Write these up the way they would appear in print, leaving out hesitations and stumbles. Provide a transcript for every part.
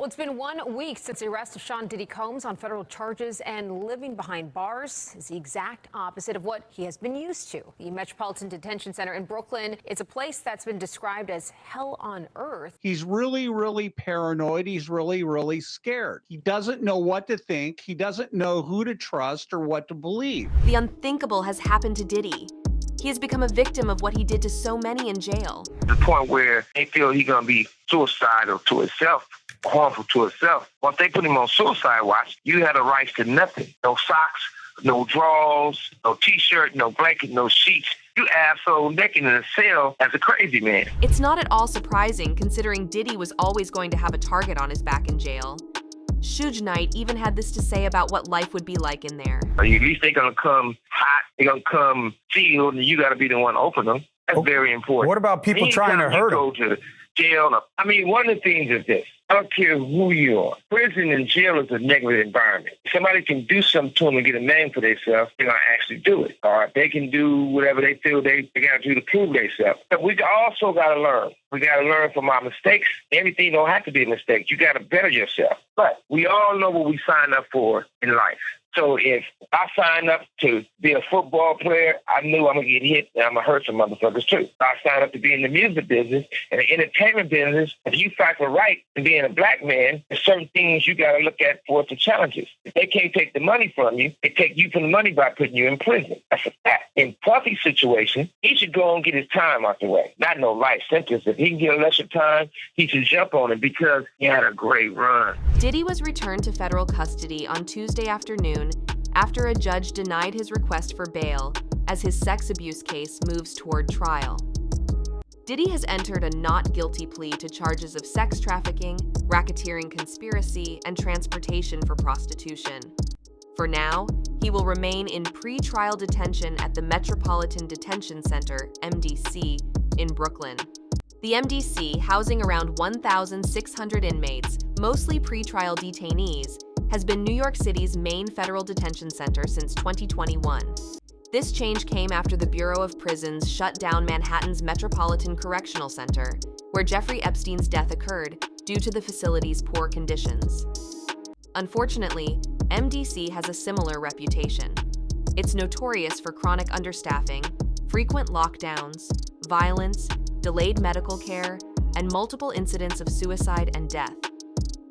Well, it's been 1 week since the arrest of Sean Diddy Combs on federal charges, and living behind bars is the exact opposite of what he has been used to. The Metropolitan Detention Center in Brooklyn is a place that's been described as hell on earth. He's really paranoid. He's really scared. He doesn't know what to think. He doesn't know who to trust or what to believe. The unthinkable has happened to Diddy. He has become a victim of what he did to so many in jail. The point where they feel he's going to be suicidal to himself, harmful to himself. Once they put him on suicide watch, you had a right to nothing. No socks, no drawers, no T-shirt, no blanket, no sheets. You asshole naked in a cell as a crazy man. It's not at all surprising considering Diddy was always going to have a target on his back in jail. Suge Knight even had this to say about what life would be like in there. At least they're going to come hot, they're going to come sealed, and you got to be the one to open them. That's very important. What about people trying to hurt him? Go to jail. I mean, one of the things is this. I don't care who you are. Prison and jail is a negative environment. If somebody can do something to them and get a name for themselves, they're going to actually do it. Or they can do whatever they feel they got to do to prove themselves. But we also got to learn. We got to learn from our mistakes. Everything don't have to be a mistake. You got to better yourself. But we all know what we sign up for in life. So if I sign up to be a football player, I knew I'm going to get hit and I'm going to hurt some motherfuckers too. I signed up to be in the music business and the entertainment business. If you fight for right and being a black man, there's certain things you got to look at for the challenges. If they can't take the money from you, they take you from the money by putting you in prison. That's a fact. In Puffy's situation, he should go and get his time out the way. Not no life sentence. If he can get a lesser time, he should jump on it because he had a great run. Diddy was returned to federal custody on Tuesday afternoon after a judge denied his request for bail as his sex abuse case moves toward trial. Diddy has entered a not guilty plea to charges of sex trafficking, racketeering conspiracy, and transportation for prostitution. For now, he will remain in pre-trial detention at the Metropolitan Detention Center, MDC, in Brooklyn. The MDC, housing around 1,600 inmates, mostly pre-trial detainees, has been New York City's main federal detention center since 2021. This change came after the Bureau of Prisons shut down Manhattan's Metropolitan Correctional Center, where Jeffrey Epstein's death occurred due to the facility's poor conditions. Unfortunately, MDC has a similar reputation. It's notorious for chronic understaffing, frequent lockdowns, violence, delayed medical care, and multiple incidents of suicide and death.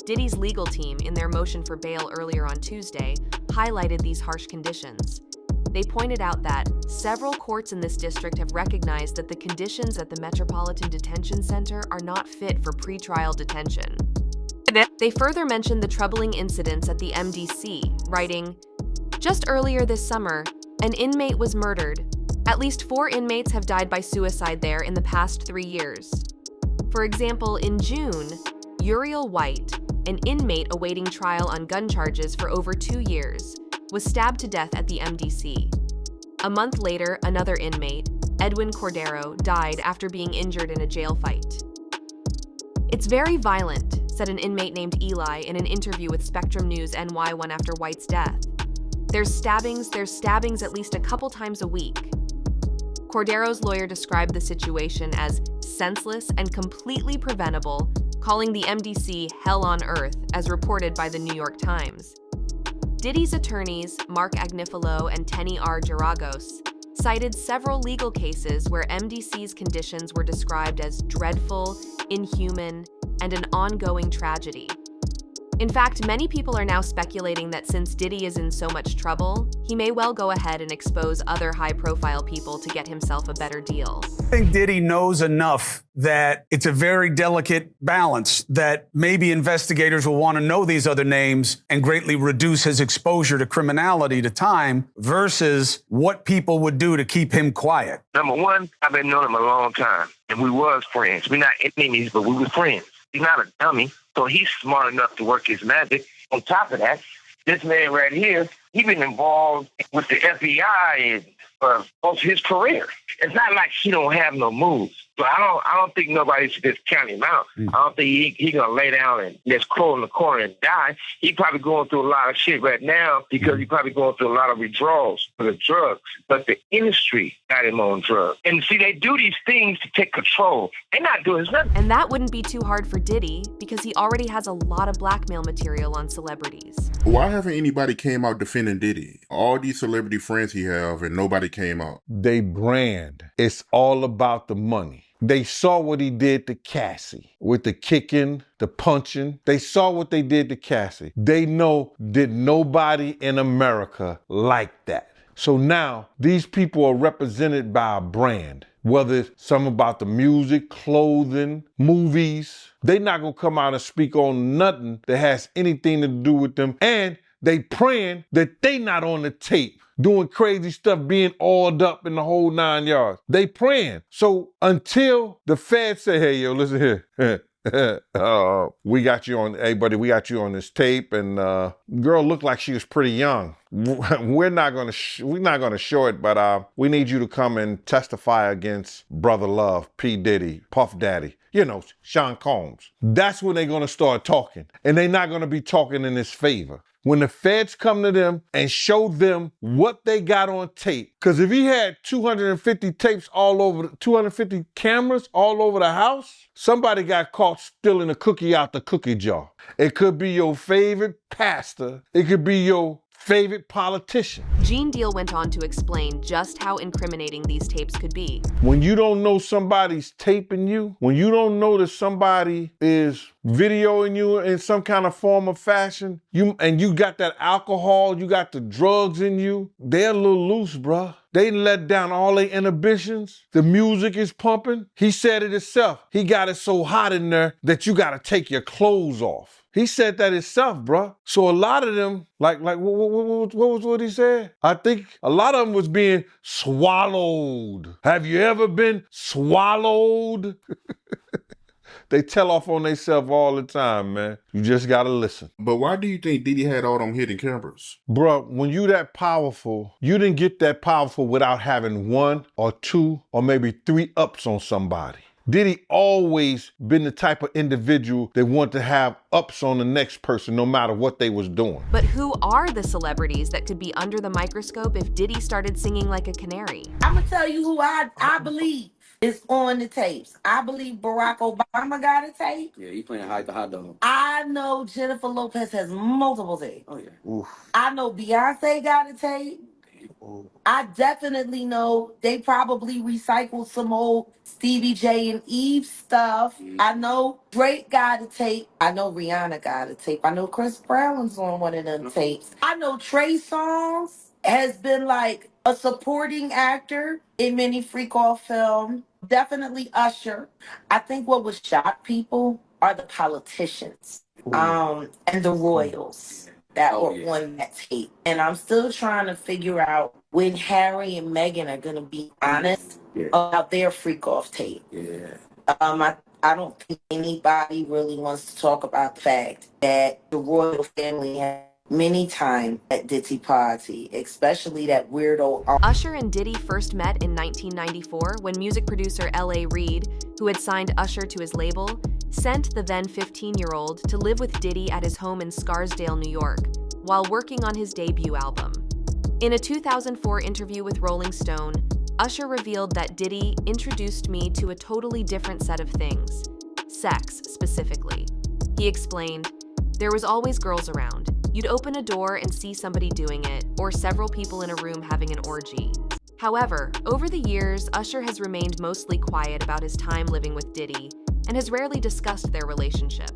Diddy's legal team, in their motion for bail earlier on Tuesday, highlighted these harsh conditions. They pointed out that several courts in this district have recognized that the conditions at the Metropolitan Detention Center are not fit for pretrial detention. They further mentioned the troubling incidents at the MDC, writing, "Just earlier this summer, an inmate was murdered. At least 4 inmates have died by suicide there in the past 3 years. For example, in June, Uriel White, an inmate awaiting trial on gun charges for over 2 years, was stabbed to death at the MDC. A month later, another inmate, Edwin Cordero, died after being injured in a jail fight. It's very violent," said an inmate named Eli in an interview with Spectrum News NY one after White's death. There's stabbings at least a couple times a week." Cordero's lawyer described the situation as senseless and completely preventable, calling the MDC hell on earth, as reported by the New York Times. Diddy's attorneys, Mark Agnifilo and Tenny R. Geragos, cited several legal cases where MDC's conditions were described as dreadful, inhuman, and an ongoing tragedy. In fact, many people are now speculating that since Diddy is in so much trouble, he may well go ahead and expose other high-profile people to get himself a better deal. I think Diddy knows enough that it's a very delicate balance, that maybe investigators will want to know these other names and greatly reduce his exposure to criminality to time versus what people would do to keep him quiet. Number one, I've been knowing him a long time, and we was friends. We're not enemies, but we were friends. He's not a dummy, so he's smart enough to work his magic. On top of that, this man right here He's been involved with the FBI for most of his career. It's not like he don't have no moves. So I don't think nobody should just count him out. I don't think he gonna lay down and just crawl in the corner and die. He probably going through a lot of shit right now because he probably going through a lot of withdrawals for the drugs. But the industry got him on drugs. And see, they do these things to take control. They're not doing nothing. And that wouldn't be too hard for Diddy because he already has a lot of blackmail material on celebrities. Why haven't anybody came out defending Diddy? All these celebrity friends he have and nobody came out. They brand. It's all about the money. They saw what he did to Cassie with the kicking, the punching. They saw what they did to Cassie. They know that nobody in America liked that. So now these people are represented by a brand. Whether it's something about the music, clothing, movies, they not gonna come out and speak on nothing that has anything to do with them. And they praying that they not on the tape doing crazy stuff, being oiled up in the whole 9 yards. They praying. So until the feds say, hey, yo, listen here. We got you on, hey, buddy, we got you on this tape. And girl looked like she was pretty young. We're not gonna show it, but we need you to come and testify against Brother Love, P. Diddy, Puff Daddy, you know, Sean Combs. That's when they're gonna start talking. And they're not gonna be talking in his favor. When the feds come to them and show them what they got on tape, because if he had 250 tapes all over, 250 cameras all over the house, somebody got caught stealing a cookie out the cookie jar. It could be your favorite pastor. It could be your favorite politician. Gene Deal went on to explain just how incriminating these tapes could be. When you don't know somebody's taping you, when you don't know that somebody is videoing you in some kind of form or fashion, you got that alcohol, you got the drugs in you, they're a little loose, bruh. They let down all their inhibitions. The music is pumping. He said it himself. He got it so hot in there that you got to take your clothes off. He said that himself, bruh. So a lot of them, like what was what he said? I think a lot of them was being swallowed. Have you ever been swallowed? They tell off on themselves all the time, man. You just gotta listen. But why do you think Diddy had all them hidden cameras? Bruh, when you that powerful, you didn't get that powerful without having 1 or 2 or maybe 3 ups on somebody. Diddy always been the type of individual that want to have ups on the next person no matter what they was doing. But who are the celebrities that could be under the microscope if Diddy started singing like a canary? I'm gonna tell you who I believe is on the tapes. I believe Barack Obama got a tape. Yeah, he playing hide the hot dog. I know Jennifer Lopez has multiple tapes. Oh, yeah. Oof. I know Beyonce got a tape. Oh. I definitely know they probably recycled some old Stevie J and Eve stuff. I know Drake got a tape. I know Rihanna got a tape. I know Chris Brown's on one of them tapes. I know Trey Songz has been like a supporting actor in many freak-off films. Definitely Usher. I think what would shock people are the politicians and the royals that were on that tape. And I'm still trying to figure out when Harry and Meghan are going to be honest about their freak-off tape. Yeah. I don't think anybody really wants to talk about the fact that the royal family had many times at Diddy party, especially that weirdo. Usher and Diddy first met in 1994 when music producer L.A. Reid, who had signed Usher to his label, sent the then 15-year-old to live with Diddy at his home in Scarsdale, New York, while working on his debut album. In a 2004 interview with Rolling Stone, Usher revealed that Diddy introduced me to a totally different set of things, sex specifically. He explained, "There was always girls around. You'd open a door and see somebody doing it, or several people in a room having an orgy." However, over the years, Usher has remained mostly quiet about his time living with Diddy and has rarely discussed their relationship.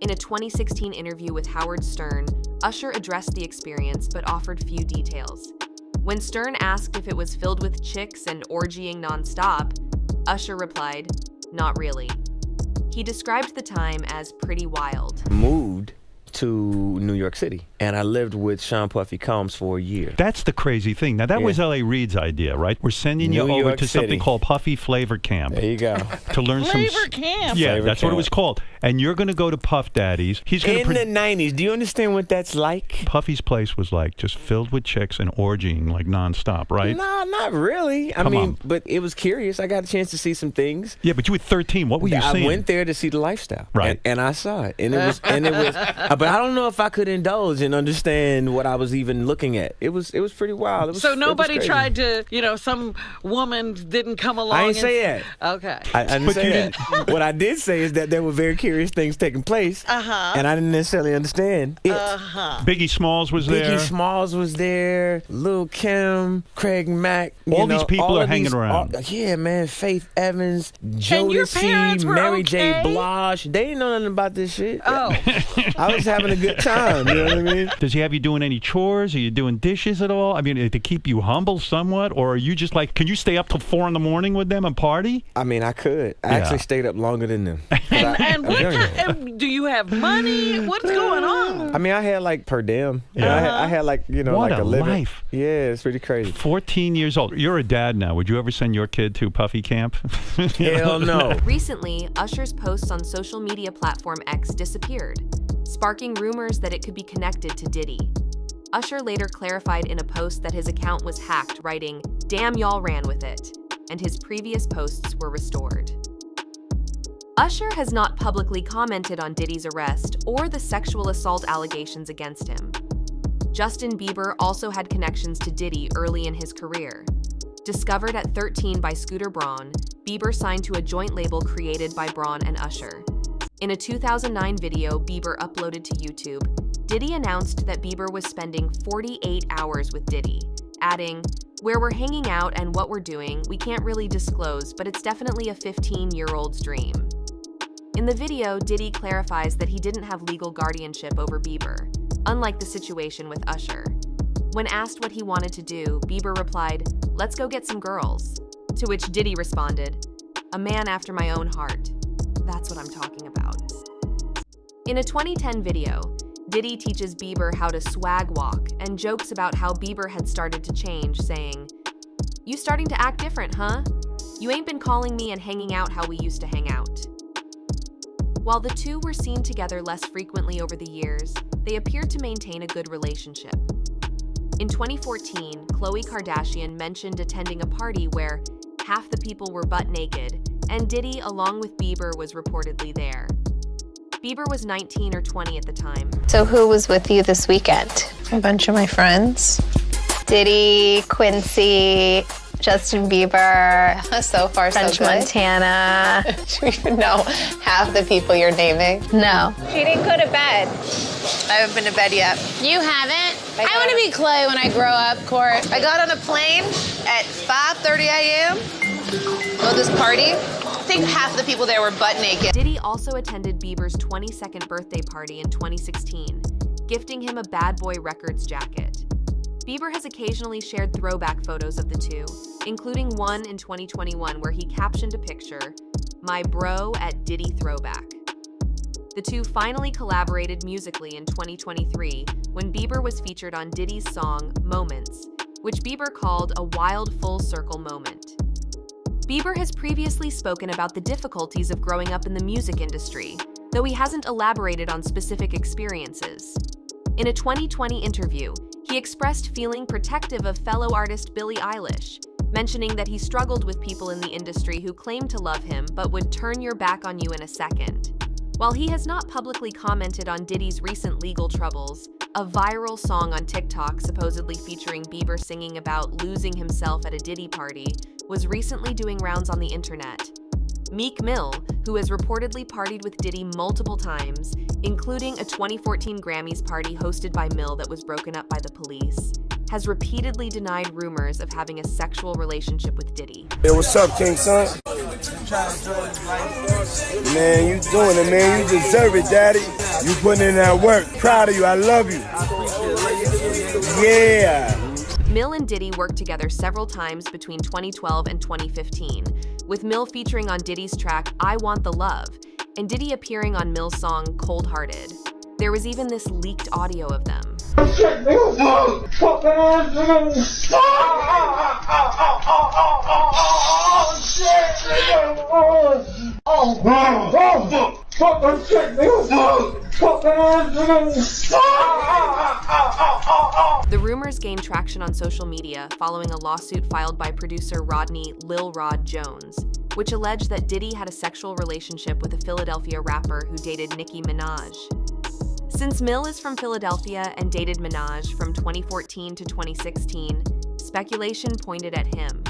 In a 2016 interview with Howard Stern, Usher addressed the experience but offered few details. When Stern asked if it was filled with chicks and orgying nonstop, Usher replied, "Not really." He described the time as pretty wild. Moved to New York City, and I lived with Sean Puffy Combs for a year. That's the crazy thing. Now, that was L.A. Reid's idea, right? We're sending you New over York to City. something called Puffy Flavor Camp. There you go. To learn some... Flavor Camp? Yeah, Flavor that's Camp. what it was called. And you're going to go to Puff Daddy's. He's going In the 90s, do you understand what that's like? Puffy's place was like just filled with chicks and orgying like nonstop, right? No, not really. I mean, but it was curious. I got a chance to see some things. Yeah, but you were 13. What were you seeing? I went there to see the lifestyle, right? And I saw it, and it was, but I don't know if I could indulge and understand what I was even looking at. It was pretty wild. It was, so nobody it was tried to, some woman didn't come along. I didn't say that. Okay. I didn't say that. What I did say is that there were very curious things taking place, and I didn't necessarily understand it. Biggie Smalls was there. Biggie Smalls was there. Lil' Kim, Craig Mack. All these people are hanging around. Yeah, man. Faith Evans, And your parents Jodeci, were Mary J. okay? Blige. They didn't know nothing about this shit. Oh. I was having a good time. You know what I mean? Does he have you doing any chores? Are you doing dishes at all? I mean, to keep you humble somewhat? Or are you just like, can you stay up till 4 in the morning with them and party? I mean, I could. I actually stayed up longer than them. And do you have money? What's going on? I mean, I had like per diem. Yeah. I had like, What like a living. life. Yeah, it's pretty crazy. 14 years old. You're a dad now. Would you ever send your kid to Puffy Camp? Hell no. Recently, Usher's posts on social media platform X disappeared, sparking rumors that it could be connected to Diddy. Usher later clarified in a post that his account was hacked, writing, "Damn, y'all ran with it," and his previous posts were restored. Usher has not publicly commented on Diddy's arrest or the sexual assault allegations against him. Justin Bieber also had connections to Diddy early in his career. Discovered at 13 by Scooter Braun, Bieber signed to a joint label created by Braun and Usher. In a 2009 video Bieber uploaded to YouTube, Diddy announced that Bieber was spending 48 hours with Diddy, adding, "Where we're hanging out and what we're doing, we can't really disclose, but it's definitely a 15-year-old's dream." In the video, Diddy clarifies that he didn't have legal guardianship over Bieber, unlike the situation with Usher. When asked what he wanted to do, Bieber replied, "Let's go get some girls." To which Diddy responded, "A man after my own heart. That's what I'm talking about." In a 2010 video, Diddy teaches Bieber how to swag walk and jokes about how Bieber had started to change, saying, "You starting to act different, huh? You ain't been calling me and hanging out how we used to hang out." While the two were seen together less frequently over the years, they appeared to maintain a good relationship. In 2014, Khloe Kardashian mentioned attending a party where half the people were butt naked, and Diddy, along with Bieber, was reportedly there. Bieber was 19 or 20 at the time. So who was with you this weekend? A bunch of my friends. Diddy, Quincy, Justin Bieber, so far French so good. Montana. Do you even know half the people you're naming? No. She didn't go to bed. I haven't been to bed yet. You haven't? I want to be Clay when I grow up, Court. I got on a plane at 5:30 a.m. Well, this party, I think half the people there were butt naked. Diddy also attended Bieber's 22nd birthday party in 2016, gifting him a Bad Boy Records jacket. Bieber has occasionally shared throwback photos of the two, including one in 2021 where he captioned a picture, "My bro at Diddy Throwback." The two finally collaborated musically in 2023 when Bieber was featured on Diddy's song, Moments, which Bieber called a wild full circle moment. Bieber has previously spoken about the difficulties of growing up in the music industry, though he hasn't elaborated on specific experiences. In a 2020 interview, he expressed feeling protective of fellow artist Billie Eilish, mentioning that he struggled with people in the industry who claimed to love him but would turn your back on you in a second. While he has not publicly commented on Diddy's recent legal troubles, a viral song on TikTok supposedly featuring Bieber singing about losing himself at a Diddy party was recently doing rounds on the internet. Meek Mill, who has reportedly partied with Diddy multiple times, including a 2014 Grammys party hosted by Mill that was broken up by the police, has repeatedly denied rumors of having a sexual relationship with Diddy. Hey, what's up, King Son? Man, you doing it, man. You deserve it, Daddy. You putting in that work. Proud of you. I love you. Yeah. Mill and Diddy worked together several times between 2012 and 2015, with Mill featuring on Diddy's track I Want the Love, and Diddy appearing on Mill's song Cold Hearted. There was even this leaked audio of them. The rumors gained traction on social media following a lawsuit filed by producer Rodney Lil Rod Jones, which alleged that Diddy had a sexual relationship with a Philadelphia rapper who dated Nicki Minaj. Since Mill is from Philadelphia and dated Minaj from 2014 to 2016, speculation pointed at him.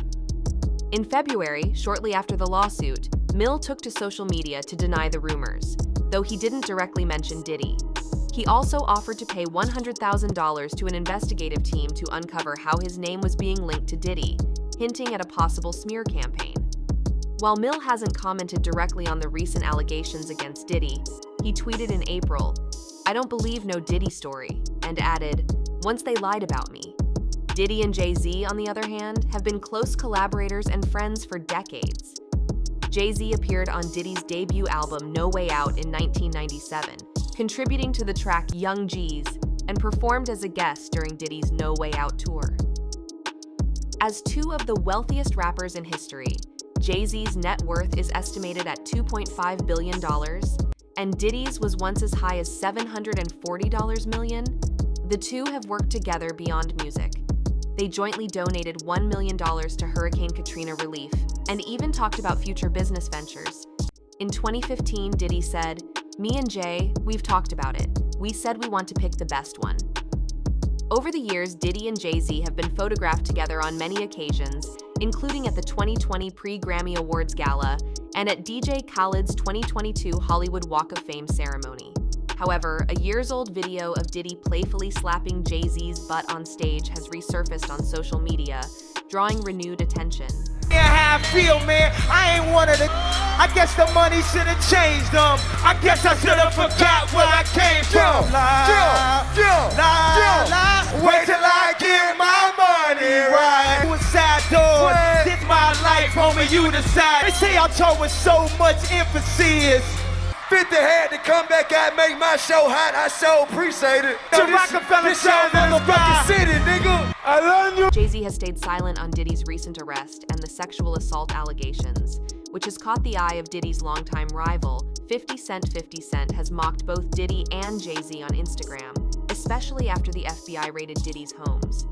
In February, shortly after the lawsuit, Mill took to social media to deny the rumors, though he didn't directly mention Diddy. He also offered to pay $100,000 to an investigative team to uncover how his name was being linked to Diddy, hinting at a possible smear campaign. While Mill hasn't commented directly on the recent allegations against Diddy, he tweeted in April, "I don't believe no Diddy story," and added, "Once they lied about me." Diddy and Jay-Z, on the other hand, have been close collaborators and friends for decades. Jay-Z appeared on Diddy's debut album No Way Out in 1997, contributing to the track Young G's, and performed as a guest during Diddy's No Way Out tour. As two of the wealthiest rappers in history, Jay-Z's net worth is estimated at $2.5 billion, and Diddy's was once as high as $740 million. The two have worked together beyond music. They jointly donated $1 million to Hurricane Katrina relief, and even talked about future business ventures. In 2015, Diddy said, "Me and Jay, we've talked about it. We said we want to pick the best one." Over the years, Diddy and Jay-Z have been photographed together on many occasions, including at the 2020 Pre-Grammy Awards Gala and at DJ Khaled's 2022 Hollywood Walk of Fame ceremony. However, a years-old video of Diddy playfully slapping Jay-Z's butt on stage has resurfaced on social media, drawing renewed attention. Yeah, how I feel, man. I ain't one of the. I guess the money should have changed them. I guess I should have forgot where I came from. Wait till I get my money right. Suicide door. This my life, homie. You decide. They say I told with so much emphasis. 50 had to come back out and make my show hot. I so appreciate it. To Rockefeller show, motherfucking city, nigga. I love you. Jay-Z has stayed silent on Diddy's recent arrest and the sexual assault allegations, which has caught the eye of Diddy's longtime rival. 50 Cent has mocked both Diddy and Jay-Z on Instagram, especially after the FBI raided Diddy's homes.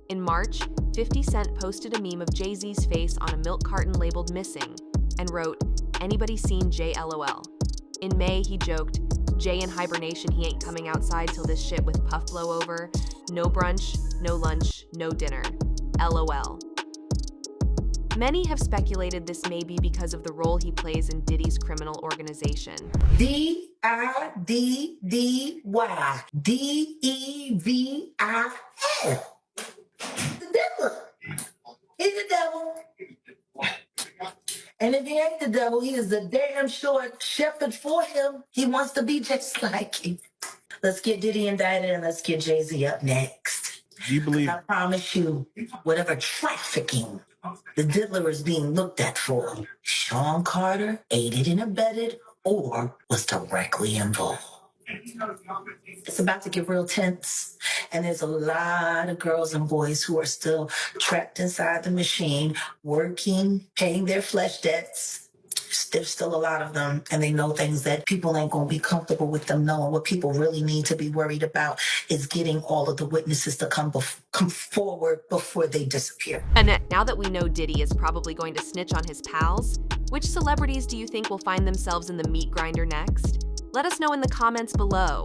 In March, 50 Cent posted a meme of Jay-Z's face on a milk carton labeled missing and wrote, "Anybody seen Jay LOL?" In May, he joked, "Jay in hibernation, he ain't coming outside till this shit with Puff blow over. No brunch, no lunch, no dinner. LOL." Many have speculated this may be because of the role he plays in Diddy's criminal organization. D-I-D-D-Y. D-E-V-I-L. The devil. He's the devil. And if he ain't the devil, he is the damn short shepherd for him. He wants to be just like him. Let's get Diddy indicted and let's get Jay-Z up next. Do you believe? I promise you, whatever trafficking the diddler is being looked at for, Sean Carter aided and abetted or was directly involved. It's about to get real tense, and there's a lot of girls and boys who are still trapped inside the machine, working, paying their flesh debts. There's still a lot of them, and they know things that people ain't gonna be comfortable with them knowing. What people really need to be worried about is getting all of the witnesses to come forward before they disappear. And now that we know Diddy is probably going to snitch on his pals, which celebrities do you think will find themselves in the meat grinder next? Let us know in the comments below.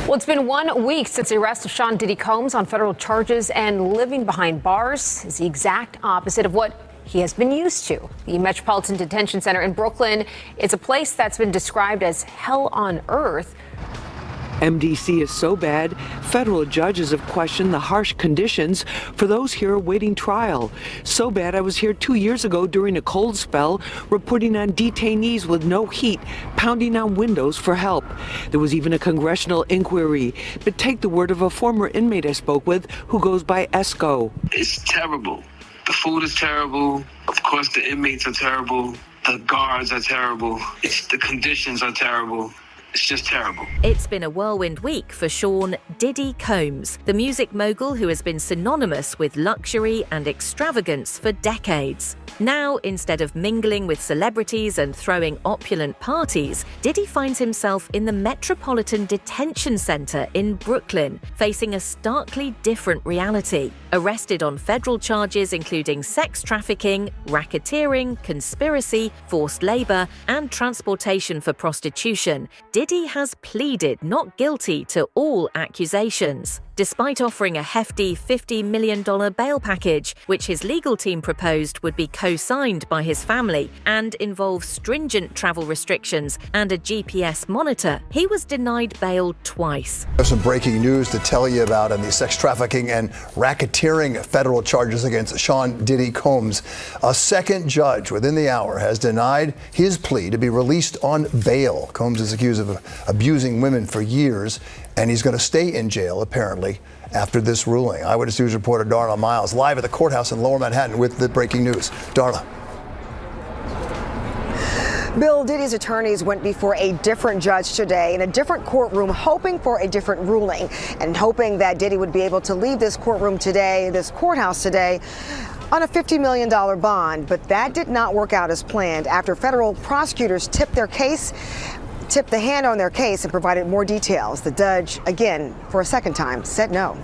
Well, it's been 1 week since the arrest of Sean Diddy Combs on federal charges, and living behind bars is the exact opposite of what he has been used to. The Metropolitan Detention Center in Brooklyn, it's a place that's been described as hell on earth. MDC is so bad, federal judges have questioned the harsh conditions for those here awaiting trial. So bad I was here 2 years ago during a cold spell, reporting on detainees with no heat, pounding on windows for help. There was even a congressional inquiry, but take the word of a former inmate I spoke with who goes by Esco. It's terrible. The food is terrible. Of course, the inmates are terrible. The guards are terrible. The conditions are terrible. It's just terrible. It's been a whirlwind week for Sean Diddy Combs, the music mogul who has been synonymous with luxury and extravagance for decades. Now, instead of mingling with celebrities and throwing opulent parties, Diddy finds himself in the Metropolitan Detention Center in Brooklyn, facing a starkly different reality. Arrested on federal charges including sex trafficking, racketeering, conspiracy, forced labor, and transportation for prostitution, Diddy has pleaded not guilty to all accusations. Despite offering a hefty $50 million bail package, which his legal team proposed would be co-signed by his family and involve stringent travel restrictions and a GPS monitor, he was denied bail twice. There's some breaking news to tell you about on the sex trafficking and racketeering federal charges against Sean Diddy Combs. A second judge within the hour has denied his plea to be released on bail. Combs is accused of abusing women for years, and he's going to stay in jail, apparently, after this ruling. Eyewitness News reporter Darla Miles live at the courthouse in Lower Manhattan with the breaking news. Darla. Bill, Diddy's attorneys went before a different judge today in a different courtroom, hoping for a different ruling and hoping that Diddy would be able to leave this courtroom today, this courthouse today, on a $50 million bond. But that did not work out as planned after federal prosecutors tipped the hand on their case and provided more details. The judge, again, for a second time, said no.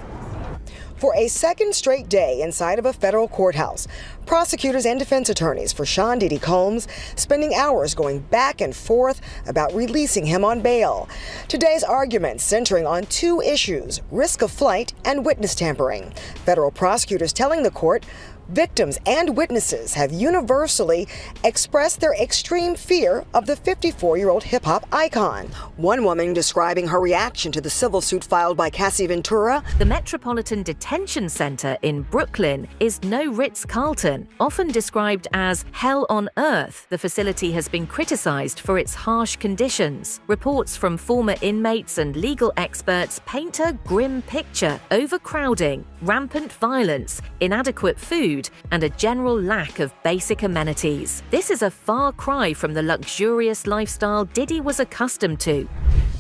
For a second straight day inside of a federal courthouse, prosecutors and defense attorneys for Sean Diddy Combs spending hours going back and forth about releasing him on bail. Today's argument centering on two issues: risk of flight and witness tampering. Federal prosecutors telling the court victims and witnesses have universally expressed their extreme fear of the 54-year-old hip-hop icon. One woman describing her reaction to the civil suit filed by Cassie Ventura. The Metropolitan Detention Center in Brooklyn is no Ritz-Carlton. Often described as hell on earth, the facility has been criticized for its harsh conditions. Reports from former inmates and legal experts paint a grim picture: overcrowding, rampant violence, inadequate food, and a general lack of basic amenities. This is a far cry from the luxurious lifestyle Diddy was accustomed to.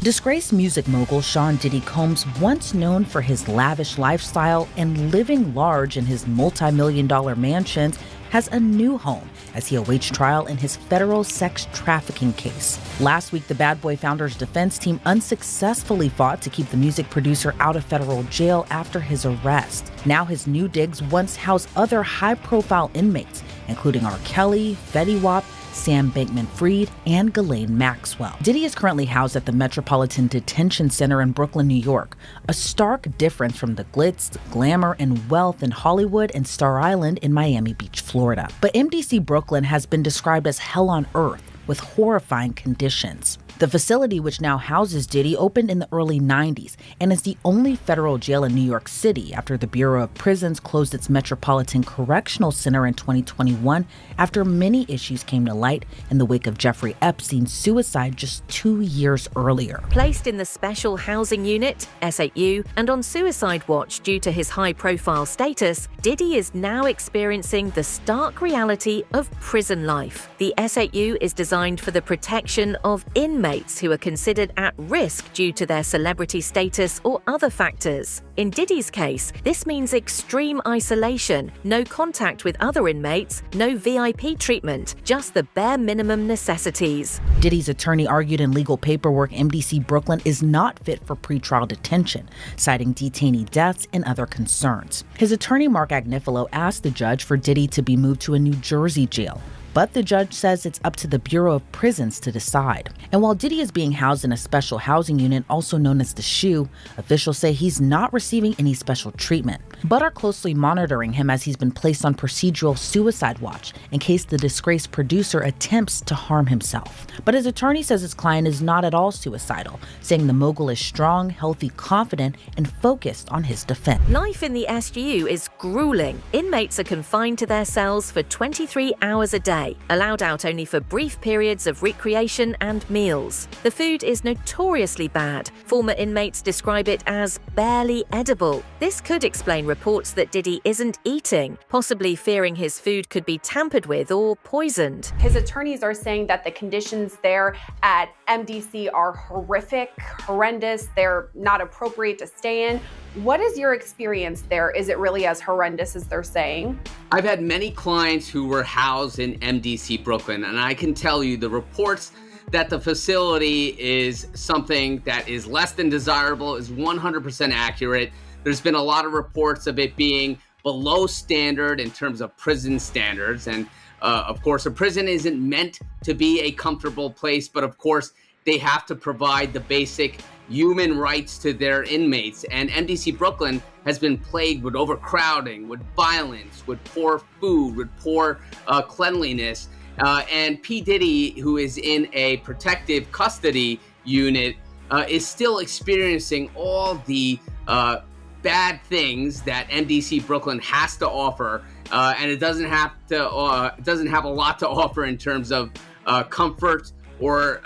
Disgraced music mogul Sean Diddy Combs, once known for his lavish lifestyle and living large in his multi-million-dollar mansions, has a new home as he awaits trial in his federal sex trafficking case. Last week, the Bad Boy Founder's defense team unsuccessfully fought to keep the music producer out of federal jail after his arrest. Now his new digs once house other high-profile inmates, including R. Kelly, Fetty Wap, Sam Bankman-Fried, and Ghislaine Maxwell. Diddy is currently housed at the Metropolitan Detention Center in Brooklyn, New York, a stark difference from the glitz, glamour, and wealth in Hollywood and Star Island in Miami Beach, Florida. But MDC Brooklyn has been described as hell on earth, with horrifying conditions. The facility, which now houses Diddy, opened in the early 90s and is the only federal jail in New York City after the Bureau of Prisons closed its Metropolitan Correctional Center in 2021 after many issues came to light in the wake of Jeffrey Epstein's suicide just 2 years earlier. Placed in the Special Housing Unit, SHU, and on suicide watch due to his high-profile status, Diddy is now experiencing the stark reality of prison life. The SHU is designed for the protection of inmates who are considered at risk due to their celebrity status or other factors. In Diddy's case, this means extreme isolation, no contact with other inmates, no VIP treatment, just the bare minimum necessities. Diddy's attorney argued in legal paperwork MDC Brooklyn is not fit for pretrial detention, citing detainee deaths and other concerns. His attorney Mark Agnifilo asked the judge for Diddy to be moved to a New Jersey jail, but the judge says it's up to the Bureau of Prisons to decide. And while Diddy is being housed in a special housing unit, also known as the SHU, officials say he's not receiving any special treatment, but are closely monitoring him as he's been placed on procedural suicide watch in case the disgraced producer attempts to harm himself. But his attorney says his client is not at all suicidal, saying the mogul is strong, healthy, confident, and focused on his defense. Life in the SHU is grueling. Inmates are confined to their cells for 23 hours a day. play, allowed out only for brief periods of recreation and meals. The food is notoriously bad. Former inmates describe it as barely edible. This could explain reports that Diddy isn't eating, possibly fearing his food could be tampered with or poisoned. His attorneys are saying that the conditions there at MDC are horrific, horrendous. They're not appropriate to stay in. What is your experience there? Is it really as horrendous as they're saying? I've had many clients who were housed in MDC Brooklyn, and I can tell you the reports that the facility is something that is less than desirable is 100% accurate. There's been a lot of reports of it being below standard in terms of prison standards. And of course, a prison isn't meant to be a comfortable place, but of course, they have to provide the basic human rights to their inmates. And MDC Brooklyn has been plagued with overcrowding, with violence, with poor food, with poor cleanliness. And P. Diddy, who is in a protective custody unit, is still experiencing all the bad things that MDC Brooklyn has to offer, and it doesn't have a lot to offer in terms of comfort or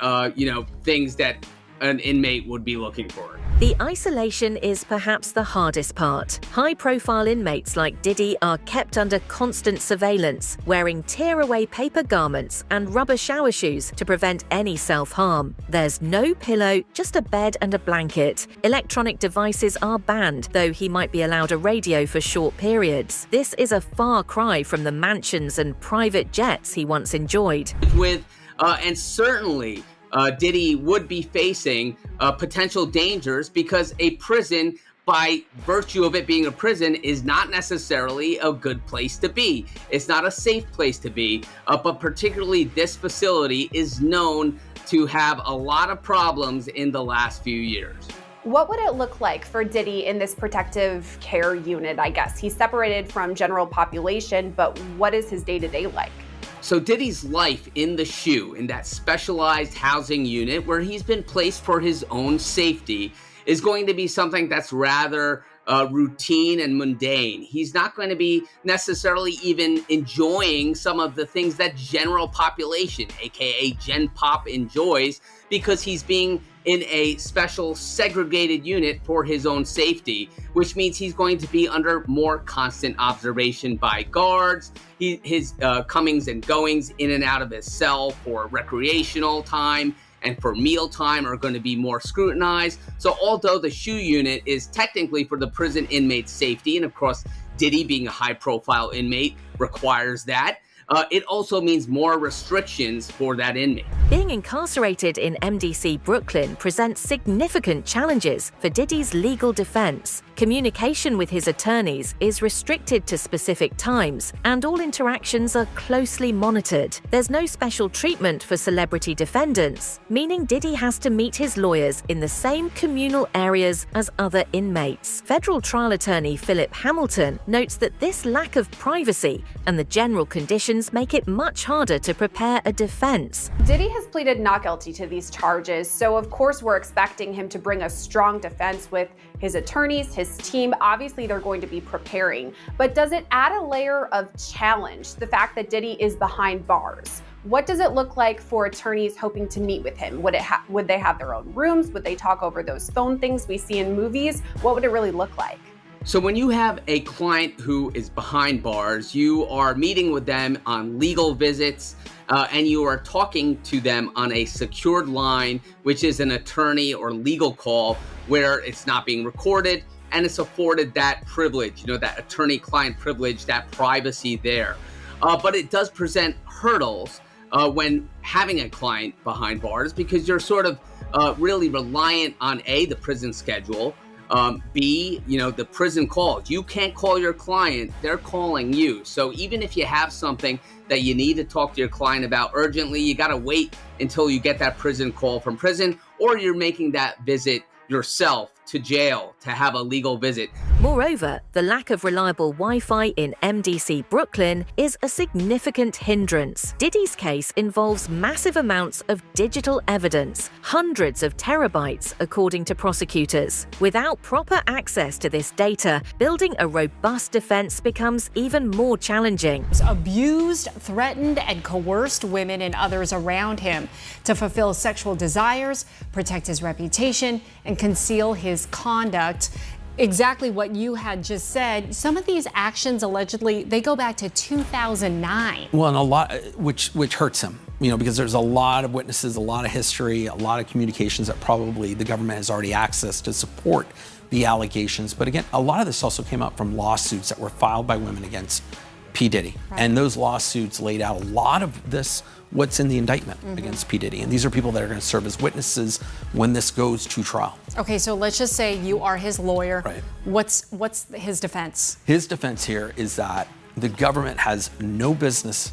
things that an inmate would be looking for. The isolation is perhaps the hardest part. High-profile inmates like Diddy are kept under constant surveillance, wearing tear-away paper garments and rubber shower shoes to prevent any self-harm. There's no pillow, just a bed and a blanket. Electronic devices are banned, though he might be allowed a radio for short periods. This is a far cry from the mansions and private jets he once enjoyed. And certainly, Diddy would be facing potential dangers because a prison, by virtue of it being a prison, is not necessarily a good place to be. It's not a safe place to be, but particularly this facility is known to have a lot of problems in the last few years. What would it look like for Diddy in this protective care unit, I guess? He's separated from general population, but what is his day-to-day like? So Diddy's life in the SHU, in that specialized housing unit where he's been placed for his own safety, is going to be something that's rather routine and mundane. He's not going to be necessarily even enjoying some of the things that general population, aka Gen Pop, enjoys, because he's being in a special segregated unit for his own safety, which means he's going to be under more constant observation by guards. His comings and goings in and out of his cell for recreational time and for meal time are going to be more scrutinized. So although the SHU unit is technically for the prison inmate's safety, and of course Diddy being a high-profile inmate requires that, it also means more restrictions for that inmate. Being incarcerated in MDC Brooklyn presents significant challenges for Diddy's legal defense. Communication with his attorneys is restricted to specific times, and all interactions are closely monitored. There's no special treatment for celebrity defendants, meaning Diddy has to meet his lawyers in the same communal areas as other inmates. Federal trial attorney Philip Hamilton notes that this lack of privacy and the general conditions make it much harder to prepare a defense. Diddy has pleaded not guilty to these charges, so of course we're expecting him to bring a strong defense with his attorneys, his team. Obviously they're going to be preparing, but does it add a layer of challenge, the fact that Diddy is behind bars? What does it look like for attorneys hoping to meet with him? Would they have their own rooms? Would they talk over those phone things we see in movies? What would it really look like? So when you have a client who is behind bars, you are meeting with them on legal visits, and you are talking to them on a secured line, which is an attorney or legal call where it's not being recorded, and it's afforded that privilege, that attorney-client privilege, that privacy there. But it does present hurdles when having a client behind bars, because you're sort of really reliant on A, the prison schedule, B, the prison calls. You can't call your client, they're calling you. So even if you have something that you need to talk to your client about urgently, you got to wait until you get that prison call from prison, or you're making that visit yourself to jail to have a legal visit. Moreover, the lack of reliable Wi-Fi in MDC Brooklyn is a significant hindrance. Diddy's case involves massive amounts of digital evidence, hundreds of terabytes, according to prosecutors. Without proper access to this data, building a robust defense becomes even more challenging. Abused, threatened, and coerced women and others around him to fulfill sexual desires, protect his reputation, and conceal his conduct. Exactly what you had just said. Some of these actions allegedly, they go back to 2009. Well, and a lot, which hurts him, because there's a lot of witnesses, a lot of history, a lot of communications that probably the government has already accessed to support the allegations. But again, a lot of this also came out from lawsuits that were filed by women against P. Diddy. Right. And those lawsuits laid out a lot of this, what's in the indictment against P. Diddy. And these are people that are going to serve as witnesses when this goes to trial. Okay, so let's just say you are his lawyer. Right. What's his defense? His defense here is that the government has no business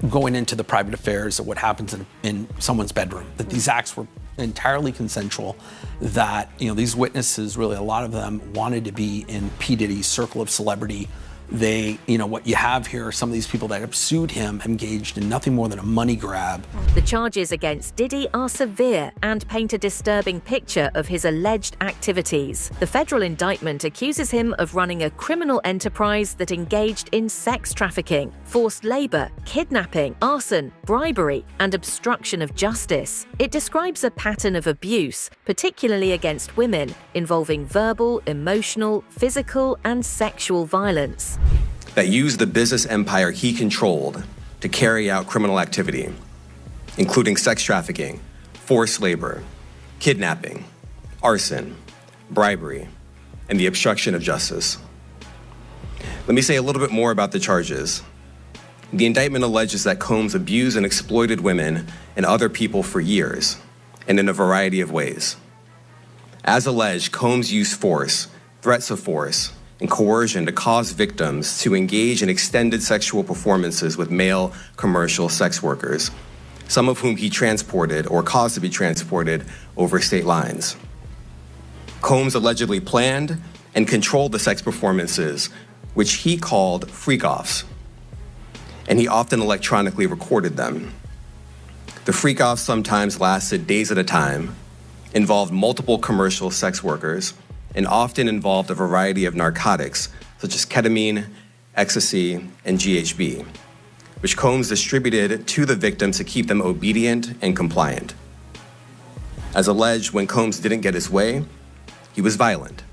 going into the private affairs of what happens in someone's bedroom, that these acts were entirely consensual, that these witnesses, really a lot of them wanted to be in P. Diddy's circle of celebrity. They, what you have here are some of these people that have sued him, engaged in nothing more than a money grab. The charges against Diddy are severe and paint a disturbing picture of his alleged activities. The federal indictment accuses him of running a criminal enterprise that engaged in sex trafficking, forced labor, kidnapping, arson, bribery, and obstruction of justice. It describes a pattern of abuse, particularly against women, involving verbal, emotional, physical, and sexual violence. That used the business empire he controlled to carry out criminal activity, including sex trafficking, forced labor, kidnapping, arson, bribery, and the obstruction of justice. Let me say a little bit more about the charges. The indictment alleges that Combs abused and exploited women and other people for years, and in a variety of ways. As alleged, Combs used force, threats of force, and coercion to cause victims to engage in extended sexual performances with male commercial sex workers, some of whom he transported or caused to be transported over state lines. Combs allegedly planned and controlled the sex performances, which he called freak-offs, and he often electronically recorded them. The freak-offs sometimes lasted days at a time, involved multiple commercial sex workers, and often involved a variety of narcotics, such as ketamine, ecstasy, and GHB, which Combs distributed to the victims to keep them obedient and compliant. As alleged, when Combs didn't get his way, he was violent,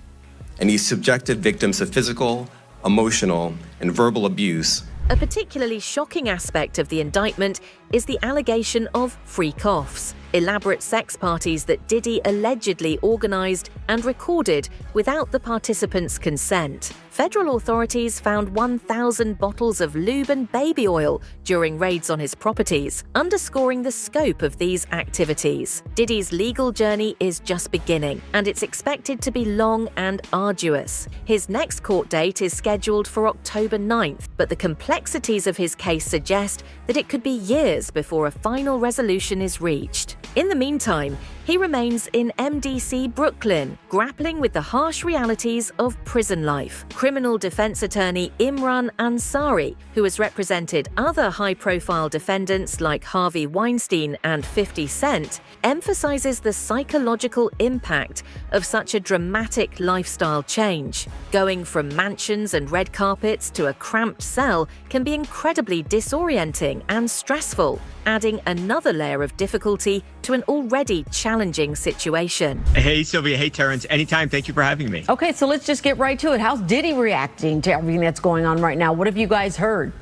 and he subjected victims to physical, emotional, and verbal abuse. A particularly shocking aspect of the indictment is the allegation of freak-offs, elaborate sex parties that Diddy allegedly organized and recorded without the participants' consent. Federal authorities found 1,000 bottles of lube and baby oil during raids on his properties, underscoring the scope of these activities. Diddy's legal journey is just beginning, and it's expected to be long and arduous. His next court date is scheduled for October 9th, but the complexities of his case suggest that it could be years before a final resolution is reached. In the meantime, he remains in MDC Brooklyn, grappling with the harsh realities of prison life. Criminal defense attorney Imran Ansari, who has represented other high-profile defendants like Harvey Weinstein and 50 Cent, emphasizes the psychological impact of such a dramatic lifestyle change. Going from mansions and red carpets to a cramped cell can be incredibly disorienting and stressful, adding another layer of difficulty to an already challenging situation. Hey, Sylvia. Hey, Terrence. Anytime. Thank you for having me. Okay, so let's just get right to it. How's Diddy reacting to everything that's going on right now? What have you guys heard?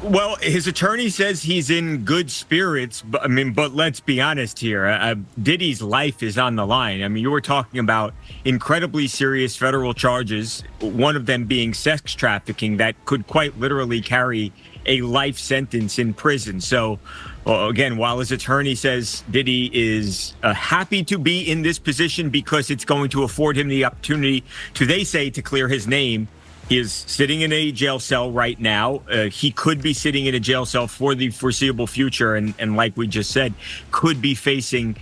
Well, his attorney says he's in good spirits, but let's be honest here. Diddy's life is on the line. I mean, you were talking about incredibly serious federal charges, one of them being sex trafficking that could quite literally carry a life sentence in prison. So, again, while his attorney says Diddy is happy to be in this position because it's going to afford him the opportunity to, they say, to clear his name, he is sitting in a jail cell right now. He could be sitting in a jail cell for the foreseeable future. And like we just said, could be facing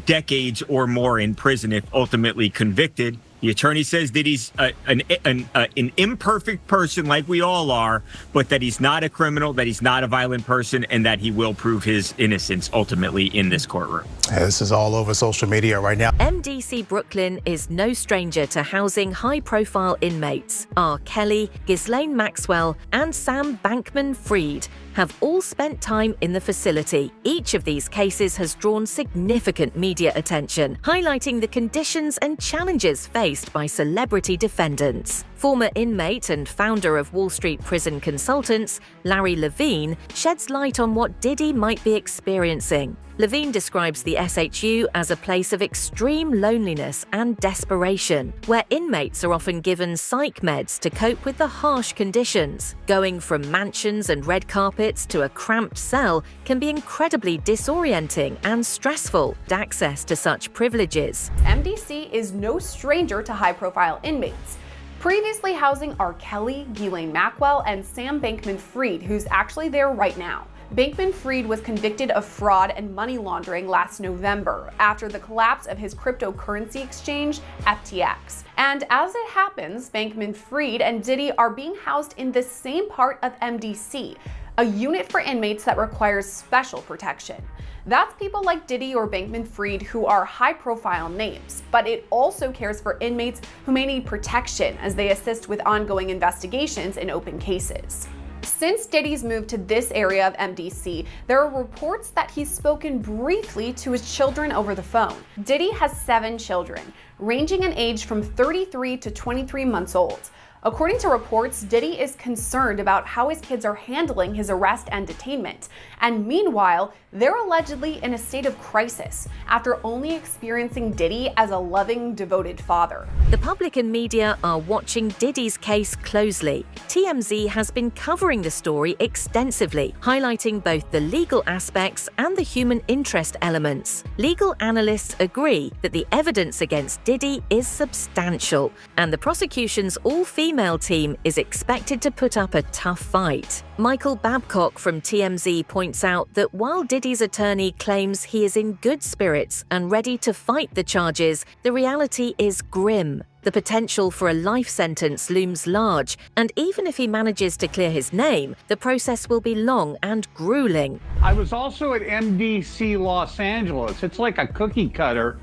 decades or more in prison if ultimately convicted. The attorney says that he's an imperfect person like we all are, but that he's not a criminal, that he's not a violent person, and that he will prove his innocence ultimately in this courtroom. This is all over social media right now. MDC Brooklyn is no stranger to housing high-profile inmates. R. Kelly, Ghislaine Maxwell, and Sam Bankman-Fried have all spent time in the facility. Each of these cases has drawn significant media attention, highlighting the conditions and challenges faced by celebrity defendants. Former inmate and founder of Wall Street Prison Consultants, Larry Levine, sheds light on what Diddy might be experiencing. Levine describes the SHU as a place of extreme loneliness and desperation, where inmates are often given psych meds to cope with the harsh conditions. Going from mansions and red carpets to a cramped cell can be incredibly disorienting and stressful. Access to such privileges. MDC is no stranger to high-profile inmates. Previously housing R. Kelly, Ghislaine Maxwell, and Sam Bankman-Fried, who's actually there right now. Bankman-Fried was convicted of fraud and money laundering last November after the collapse of his cryptocurrency exchange, FTX. And as it happens, Bankman-Fried and Diddy are being housed in the same part of MDC, a unit for inmates that requires special protection. That's people like Diddy or Bankman-Fried who are high-profile names, but it also cares for inmates who may need protection as they assist with ongoing investigations in open cases. Since Diddy's move to this area of MDC, there are reports that he's spoken briefly to his children over the phone. Diddy has 7 children, ranging in age from 33 to 23 months old. According to reports, Diddy is concerned about how his kids are handling his arrest and detainment. And meanwhile, they're allegedly in a state of crisis after only experiencing Diddy as a loving, devoted father. The public and media are watching Diddy's case closely. TMZ has been covering the story extensively, highlighting both the legal aspects and the human interest elements. Legal analysts agree that the evidence against Diddy is substantial, and the prosecution's all-female team is expected to put up a tough fight. Michael Babcock from TMZ points out that while Diddy's attorney claims he is in good spirits and ready to fight the charges, the reality is grim. The potential for a life sentence looms large, and even if he manages to clear his name, the process will be long and grueling. I was also at MDC Los Angeles. It's like a cookie cutter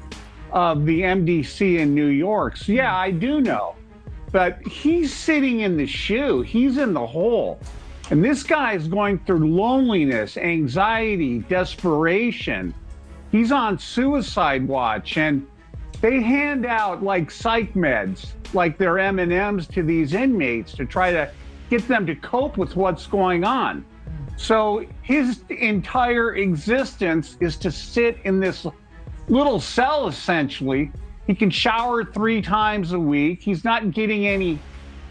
of the MDC in New York. So yeah, I do know. But he's sitting in the shoe. He's in the hole. And this guy is going through loneliness, anxiety, desperation. He's on suicide watch, and they hand out like psych meds, like they're M&Ms to these inmates to try to get them to cope with what's going on. So his entire existence is to sit in this little cell, essentially. He can shower 3 times a week. He's not getting any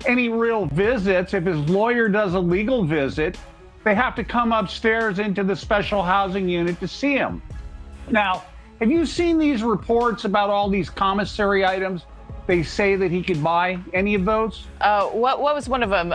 real visits. If his lawyer does a legal visit, they have to come upstairs into the special housing unit to see him. Now, have you seen these reports about all these commissary items they say that he could buy? Any of those? What was one of them?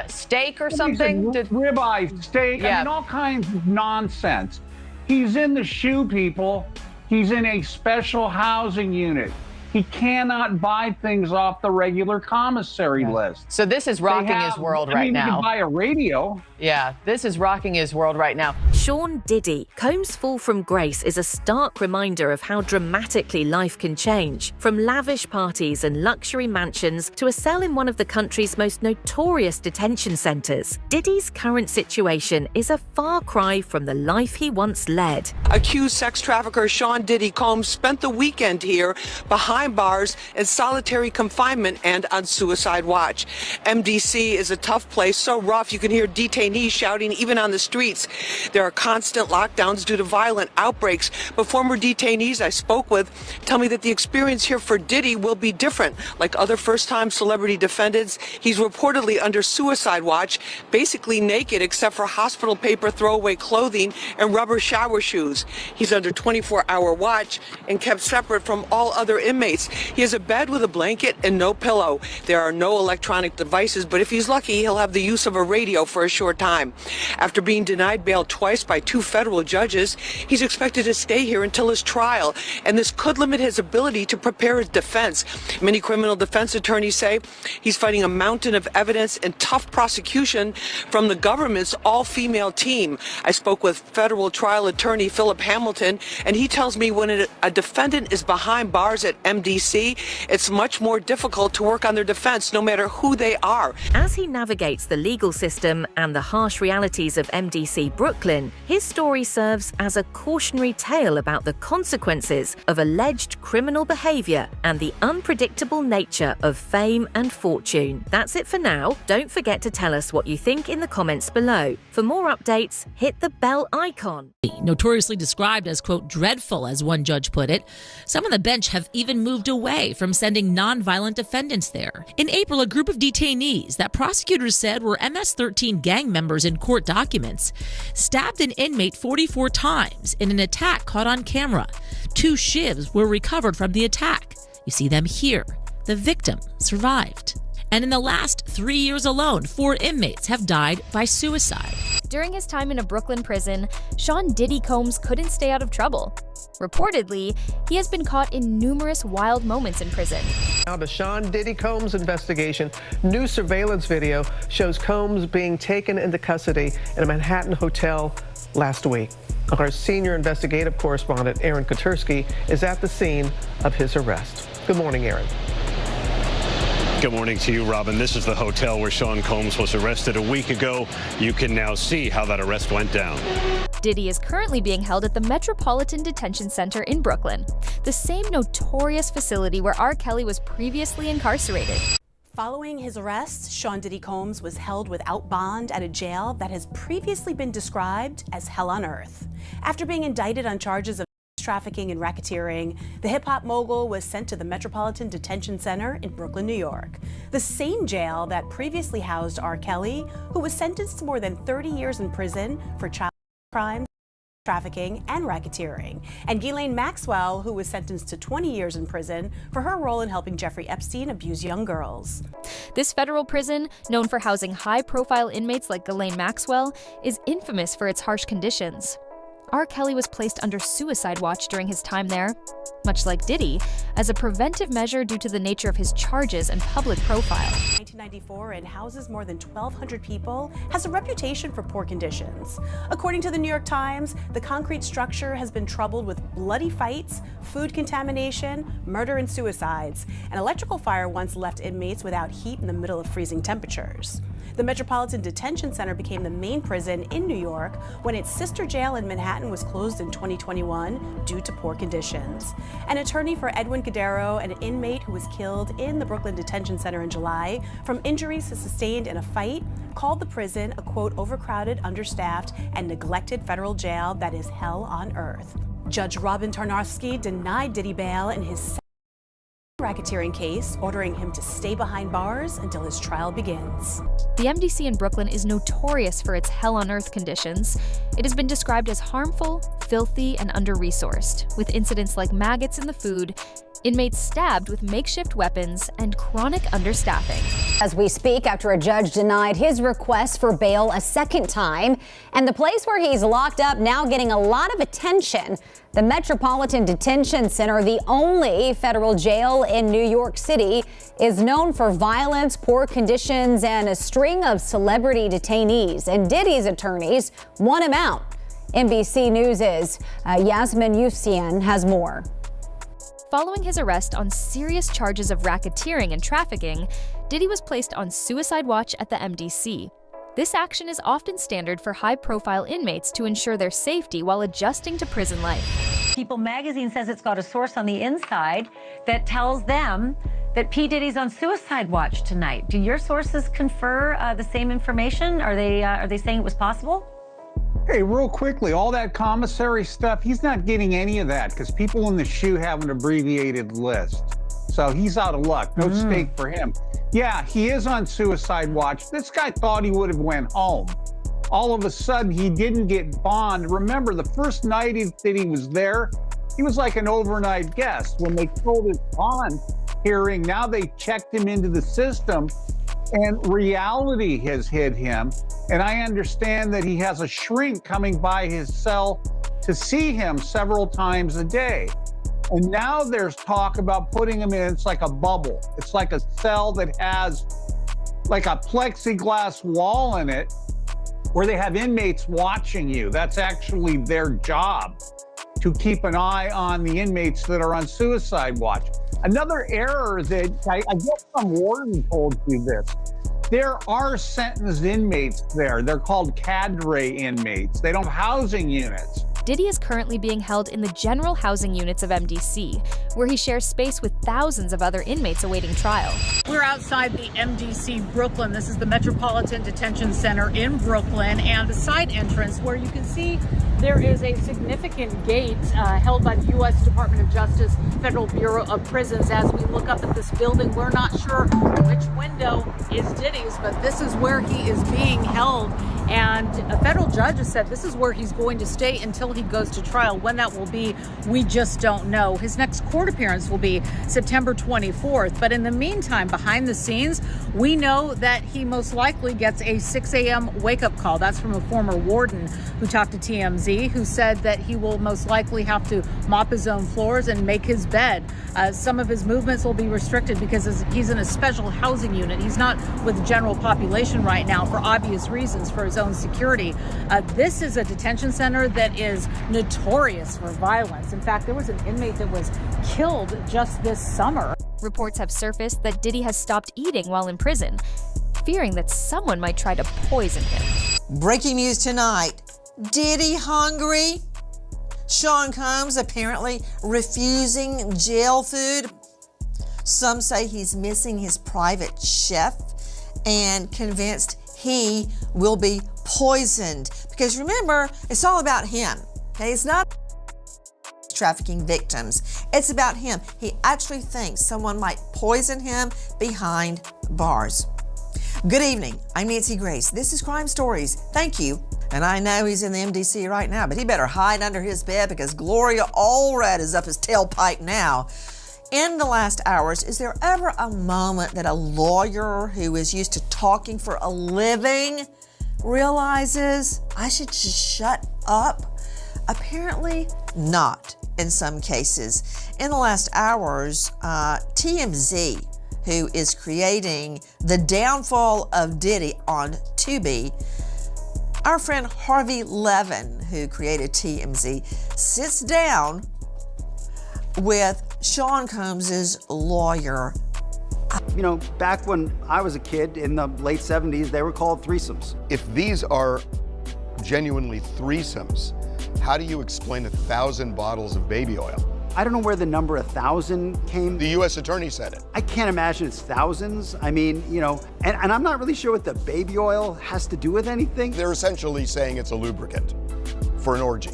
Steak or something? Ribeye, steak, Yeah. I mean, all kinds of nonsense. He's in the shoe, people. He's in a special housing unit. He cannot buy things off the regular commissary list. So this is rocking his world right He now. can buy a radio. Yeah, this is rocking his world right now. Sean Diddy, Combs' fall from grace is a stark reminder of how dramatically life can change. From lavish parties and luxury mansions to a cell in one of the country's most notorious detention centers, Diddy's current situation is a far cry from the life he once led. Accused sex trafficker Sean Diddy Combs spent the weekend here behind bars in solitary confinement and on suicide watch. MDC is a tough place, so rough you can hear detainees shouting even on the streets. There are constant lockdowns due to violent outbreaks, but former detainees I spoke with tell me that the experience here for Diddy will be different. Like other first-time celebrity defendants, he's reportedly under suicide watch, basically naked except for hospital paper, throwaway clothing, and rubber shower shoes. He's under 24-hour watch and kept separate from all other inmates. He has a bed with a blanket and no pillow. There are no electronic devices, but if he's lucky, he'll have the use of a radio for a short time. After being denied bail twice by 2 federal judges. He's expected to stay here until his trial, and this could limit his ability to prepare his defense. Many criminal defense attorneys say he's fighting a mountain of evidence and tough prosecution from the government's all-female team. I spoke with federal trial attorney Philip Hamilton, and he tells me when a defendant is behind bars at MDC, it's much more difficult to work on their defense, no matter who they are. As he navigates the legal system and the harsh realities of MDC Brooklyn, his story serves as a cautionary tale about the consequences of alleged criminal behavior and the unpredictable nature of fame and fortune. That's it for now. Don't forget to tell us what you think in the comments below. For more updates, hit the bell icon. Notoriously described as, quote, dreadful, as one judge put it, some on the bench have even moved away from sending non-violent defendants there. In April, a group of detainees that prosecutors said were MS-13 gang members in court documents stabbed an inmate 44 times in an attack caught on camera. 2 shivs were recovered from the attack. You see them here. The victim survived. And in the last 3 years alone, 4 inmates have died by suicide. During his time in a Brooklyn prison, Sean Diddy Combs couldn't stay out of trouble. Reportedly, he has been caught in numerous wild moments in prison. Now the Sean Diddy Combs investigation. New surveillance video shows Combs being taken into custody in a Manhattan hotel last week. Our senior investigative correspondent, Aaron Kotursky, is at the scene of his arrest. Good morning, Aaron. Good morning to you, Robin. This is the hotel where Sean Combs was arrested a week ago. You can now see how that arrest went down. Diddy is currently being held at the Metropolitan Detention Center in Brooklyn, the same notorious facility where R. Kelly was previously incarcerated. Following his arrest, Sean Diddy Combs was held without bond at a jail that has previously been described as hell on earth. After being indicted on charges of trafficking and racketeering, the hip-hop mogul was sent to the Metropolitan Detention Center in Brooklyn, New York, the same jail that previously housed R. Kelly, who was sentenced to more than 30 years in prison for child crimes, trafficking, and racketeering, and Ghislaine Maxwell, who was sentenced to 20 years in prison for her role in helping Jeffrey Epstein abuse young girls. This federal prison, known for housing high-profile inmates like Ghislaine Maxwell, is infamous for its harsh conditions. R. Kelly was placed under suicide watch during his time there, much like Diddy, as a preventive measure due to the nature of his charges and public profile. 1994 and houses more than 1,200 people, has a reputation for poor conditions. According to the New York Times, the concrete structure has been troubled with bloody fights, food contamination, murder and suicides. An electrical fire once left inmates without heat in the middle of freezing temperatures. The Metropolitan Detention Center became the main prison in New York when its sister jail in Manhattan was closed in 2021 due to poor conditions. An attorney for Edwin Cadero, an inmate who was killed in the Brooklyn Detention Center in July from injuries sustained in a fight, called the prison a, quote, overcrowded, understaffed, and neglected federal jail that is hell on earth. Judge Robin Tarnowski denied Diddy bail in his racketeering case, ordering him to stay behind bars until his trial begins. The MDC in Brooklyn is notorious for its hell-on-earth conditions. It has been described as harmful, filthy, and under-resourced, with incidents like maggots in the food, inmates stabbed with makeshift weapons, and chronic understaffing. As we speak, after a judge denied his request for bail a second time, and the place where he's locked up now getting a lot of attention. The Metropolitan Detention Center, the only federal jail in New York City, is known for violence, poor conditions, and a string of celebrity detainees. And Diddy's attorneys want him out. NBC News' Yasmin Youssian has more. Following his arrest on serious charges of racketeering and trafficking, Diddy was placed on suicide watch at the MDC. This action is often standard for high-profile inmates to ensure their safety while adjusting to prison life. People magazine says it's got a source on the inside that tells them that P. Diddy's on suicide watch tonight. Do your sources confer the same information? Are they saying it was possible? Hey, real quickly, all that commissary stuff, he's not getting any of that because people in the SHU have an abbreviated list. So he's out of luck. No stake for him. Yeah, he is on suicide watch. This guy thought he would have went home. All of a sudden, he didn't get bond. Remember, the first night that he was there, he was like an overnight guest. When they told his bond hearing, now they checked him into the system. And reality has hit him. And I understand that he has a shrink coming by his cell to see him several times a day. And now there's talk about putting him in, it's like a bubble. It's like a cell that has like a plexiglass wall in it where they have inmates watching you. That's actually their job, to keep an eye on the inmates that are on suicide watch. Another error that I guess some warden told you this. There are sentenced inmates there. They're called cadre inmates. They don't have housing units. Diddy is currently being held in the general housing units of MDC, where he shares space with thousands of other inmates awaiting trial. We're outside the MDC Brooklyn. This is the Metropolitan Detention Center in Brooklyn, and the side entrance where you can see there is a significant gate held by the U.S. Department of Justice Federal Bureau of Prisons. As we look up at this building, we're not sure which window is Diddy's, but this is where he is being held. And a federal judge has said this is where he's going to stay until he goes to trial. When that will be, we just don't know. His next court appearance will be September 24th. But in the meantime, behind the scenes, we know that he most likely gets a 6 a.m. wake-up call. That's from a former warden who talked to TMZ, who said that he will most likely have to mop his own floors and make his bed. Some of his movements will be restricted because he's in a special housing unit. He's not with the general population right now for obvious reasons, for his own security. This is a detention center that is notorious for violence. In fact, there was an inmate that was killed just this summer. Reports have surfaced that Diddy has stopped eating while in prison, fearing that someone might try to poison him. Breaking news tonight. Diddy hungry? Sean Combs apparently refusing jail food. Some say he's missing his private chef and convinced he will be poisoned. Because remember, it's all about him. Okay, it's not trafficking victims. It's about him. He actually thinks someone might poison him behind bars. Good evening. I'm Nancy Grace. This is Crime Stories. Thank you. And I know he's in the MDC right now, but he better hide under his bed because Gloria Allred is up his tailpipe now. In the last hours, is there ever a moment that a lawyer who is used to talking for a living realizes I should just shut up? Apparently not in some cases. In the last hours, TMZ, who is creating the downfall of Diddy on Tubi, our friend Harvey Levin, who created TMZ, sits down with Sean Combs' lawyer. You know, back when I was a kid in the late 70s, they were called threesomes. If these are genuinely threesomes, how do you explain 1,000 bottles of baby oil? I don't know where the number 1,000 came. The U.S. Attorney said it. I can't imagine it's thousands. I mean, you know, and I'm not really sure what the baby oil has to do with anything. They're essentially saying it's a lubricant for an orgy.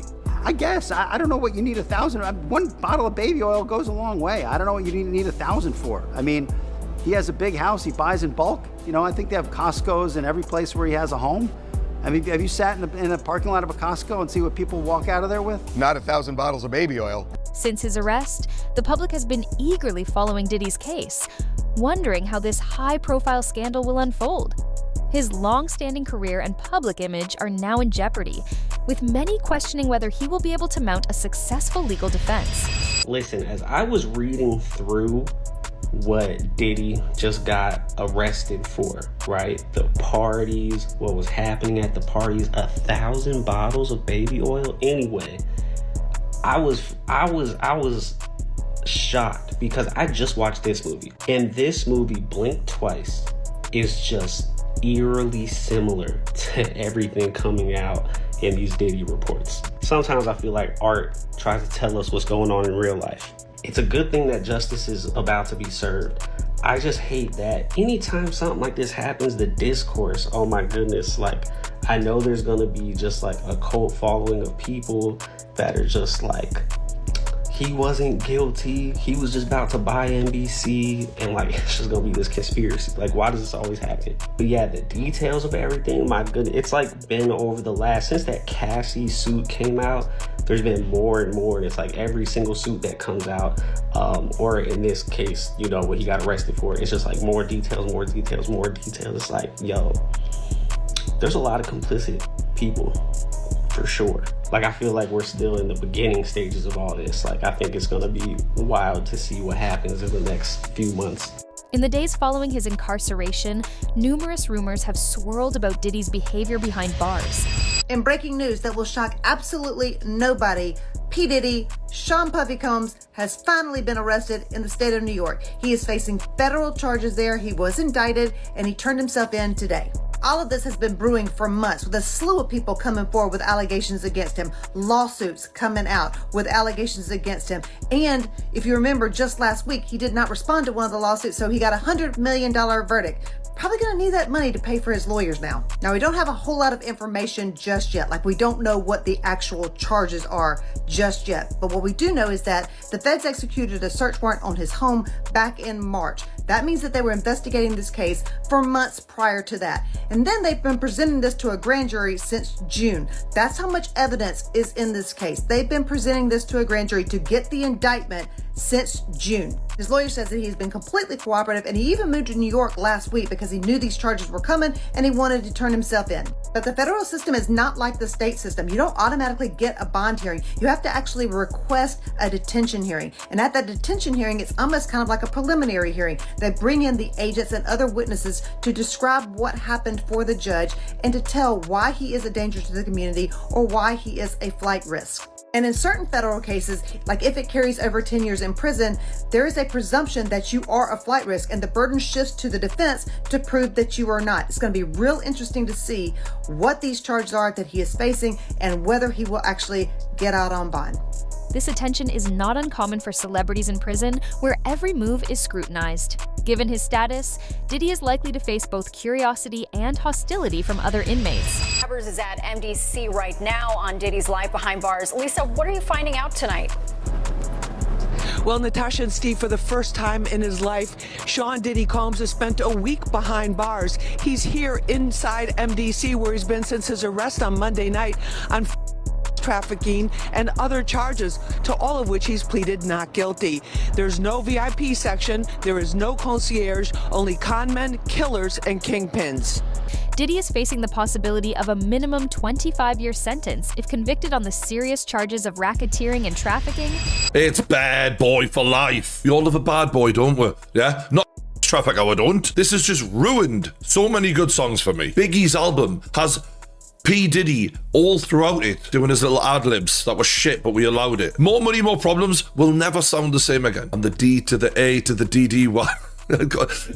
I guess. I don't know what you need 1,000. One bottle of baby oil goes a long way. I don't know what you need 1,000 for. I mean, he has a big house. He buys in bulk. You know, I think they have Costco's in every place where he has a home. I mean, have you sat in a parking lot of a Costco and see what people walk out of there with? Not 1,000 bottles of baby oil. Since his arrest, the public has been eagerly following Diddy's case, wondering how this high-profile scandal will unfold. His long-standing career and public image are now in jeopardy, with many questioning whether he will be able to mount a successful legal defense. Listen, as I was reading through what Diddy just got arrested for, right? The parties, what was happening at the parties, 1,000 bottles of baby oil. Anyway, I was shocked because I just watched this movie, and this movie, Blink Twice, is just eerily similar to everything coming out in these Diddy reports. Sometimes I feel like art tries to tell us what's going on in real life. It's a good thing that justice is about to be served. I just hate that anytime something like this happens, the discourse, oh my goodness, like I know there's gonna be just like a cult following of people that are just like, he wasn't guilty, he was just about to buy NBC, and like it's just gonna be this conspiracy. Like, why does this always happen? But yeah, the details of everything, my goodness, it's like been over the last, since that Cassie suit came out, There's been more and more, and it's like every single suit that comes out, or in this case, you know, what he got arrested for, it's just like more details, more details, more details. It's like, yo, there's a lot of complicit people, for sure. Like, I feel like we're still in the beginning stages of all this. Like, I think it's gonna be wild to see what happens in the next few months. In the days following his incarceration, numerous rumors have swirled about Diddy's behavior behind bars. In breaking news that will shock absolutely nobody, P. Diddy, Sean Puffy Combs, has finally been arrested in the state of New York. He is facing federal charges there. He was indicted and he turned himself in today. All of this has been brewing for months, with a slew of people coming forward with allegations against him, lawsuits coming out with allegations against him. And if you remember, just last week, he did not respond to one of the lawsuits, so he got a $100 million verdict. Probably gonna need that money to pay for his lawyers now. Now, we don't have a whole lot of information just yet. Like, we don't know what the actual charges are just yet. But what we do know is that the feds executed a search warrant on his home back in March. That means that they were investigating this case for months prior to that. And then they've been presenting this to a grand jury since June. That's how much evidence is in this case. They've been presenting this to a grand jury to get the indictment since June. His lawyer says that he's been completely cooperative, and he even moved to New York last week because he knew these charges were coming and he wanted to turn himself in. But the federal system is not like the state system. You don't automatically get a bond hearing. You have to actually request a detention hearing. And at that detention hearing, it's almost kind of like a preliminary hearing. They bring in the agents and other witnesses to describe what happened for the judge and to tell why he is a danger to the community or why he is a flight risk. And in certain federal cases, like if it carries over 10 years in prison, there is a presumption that you are a flight risk, and the burden shifts to the defense to prove that you are not. It's going to be real interesting to see what these charges are that he is facing and whether he will actually get out on bond. This attention is not uncommon for celebrities in prison, where every move is scrutinized. Given his status, Diddy is likely to face both curiosity and hostility from other inmates. Robbers is at MDC right now on Diddy's life behind bars. Lisa, what are you finding out tonight? Well, Natasha and Steve, for the first time in his life, Sean Diddy Combs has spent a week behind bars. He's here inside MDC, where he's been since his arrest on Monday night on trafficking and other charges, to all of which he's pleaded not guilty. There's no VIP section, there is no concierge, only conmen, killers, and kingpins. Diddy is facing the possibility of a minimum 25-year sentence if convicted on the serious charges of racketeering and trafficking. It's bad boy for life. We all love a bad boy, don't we? Yeah? Not traffic, I don't. This has just ruined so many good songs for me. Biggie's album has P. Diddy all throughout it, doing his little ad-libs. That was shit, but we allowed it. More money, more problems will never sound the same again. And the D to the A to the DDY.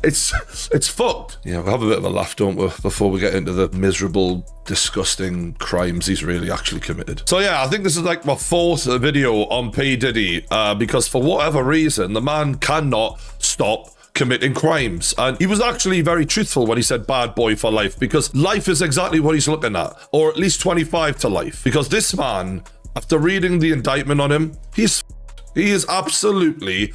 It's fucked. Yeah, we'll have a bit of a laugh, don't we, before we get into the miserable, disgusting crimes he's really actually committed. So yeah, I think this is like my fourth video on P. Diddy, because for whatever reason, the man cannot stop committing crimes. And he was actually very truthful when he said bad boy for life, because life is exactly what he's looking at, or at least 25 to life. Because this man, after reading the indictment on him, he is absolutely,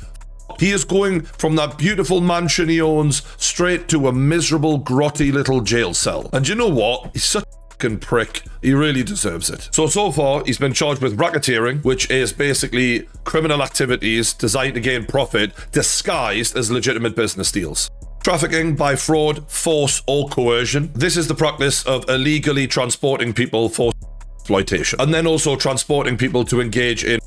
he is going from that beautiful mansion he owns straight to a miserable, grotty little jail cell. And you know what? He's such a fucking prick. He really deserves it. So far, he's been charged with racketeering, which is basically criminal activities designed to gain profit disguised as legitimate business deals. Trafficking by fraud, force, or coercion. This is the practice of illegally transporting people for exploitation. And then also transporting people to engage in.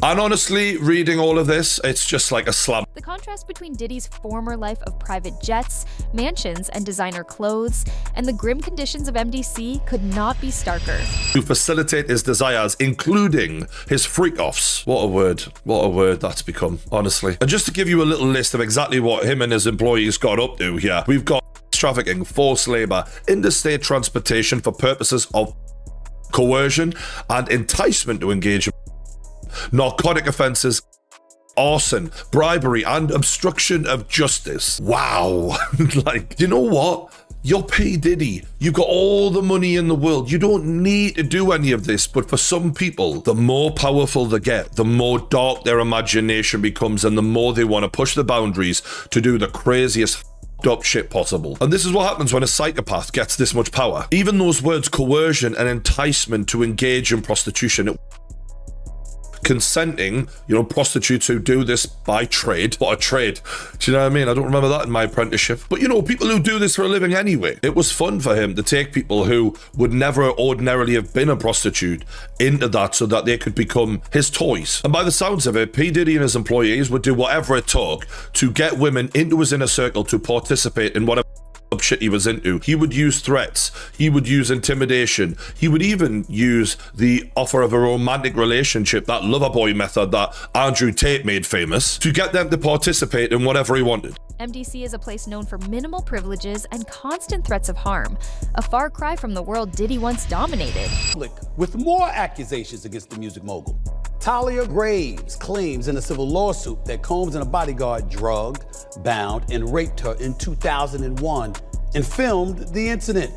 And honestly, reading all of this, it's just like a slam. The contrast between Diddy's former life of private jets, mansions, and designer clothes, and the grim conditions of MDC could not be starker. To facilitate his desires, including his freak-offs. What a word that's become, honestly. And just to give you a little list of exactly what him and his employees got up to here, we've got trafficking, forced labor, interstate transportation for purposes of coercion and enticement to engage in narcotic offenses, arson, bribery, and obstruction of justice. Wow. Like, you know what? You're P. Diddy. You've got all the money in the world. You don't need to do any of this. But for some people, the more powerful they get, the more dark their imagination becomes, and the more they want to push the boundaries to do the craziest up shit possible. And this is what happens when a psychopath gets this much power. Even those words coercion and enticement to engage in prostitution, consenting, prostitutes who do this by trade. What a trade. Do you know what I mean? I don't remember that in my apprenticeship. But people who do this for a living anyway. It was fun for him to take people who would never ordinarily have been a prostitute into that so that they could become his toys. And by the sounds of it, P. Diddy and his employees would do whatever it took to get women into his inner circle to participate in whatever shit he was into. He would use threats, he would use intimidation, he would even use the offer of a romantic relationship, that lover boy method that Andrew Tate made famous, to get them to participate in whatever he wanted. MDC is a place known for minimal privileges and constant threats of harm, a far cry from the world Diddy once dominated. With more accusations against the music mogul. Talia Graves claims in a civil lawsuit that Combs and a bodyguard drugged, bound, and raped her in 2001 and filmed the incident.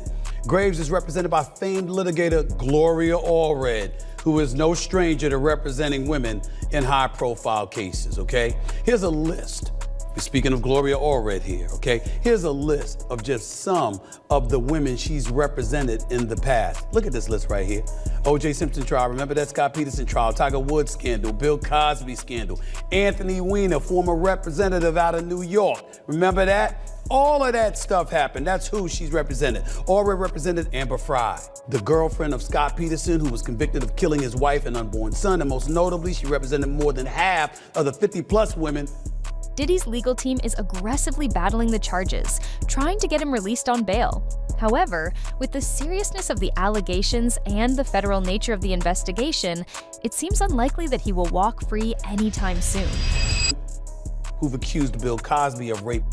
Graves is represented by famed litigator Gloria Allred, who is no stranger to representing women in high-profile cases, okay? Here's a list. We're speaking of Gloria Allred here, okay? Here's a list of just some of the women she's represented in the past. Look at this list right here. O.J. Simpson trial, remember that Scott Peterson trial, Tiger Woods scandal, Bill Cosby scandal, Anthony Weiner, former representative out of New York. Remember that? All of that stuff happened. That's who she's represented. Allred represented Amber Fry, the girlfriend of Scott Peterson, who was convicted of killing his wife and unborn son. And most notably, she represented more than half of the 50-plus women. Diddy's legal team is aggressively battling the charges, trying to get him released on bail. However, with the seriousness of the allegations and the federal nature of the investigation, it seems unlikely that he will walk free anytime soon. Who've accused Bill Cosby of rape.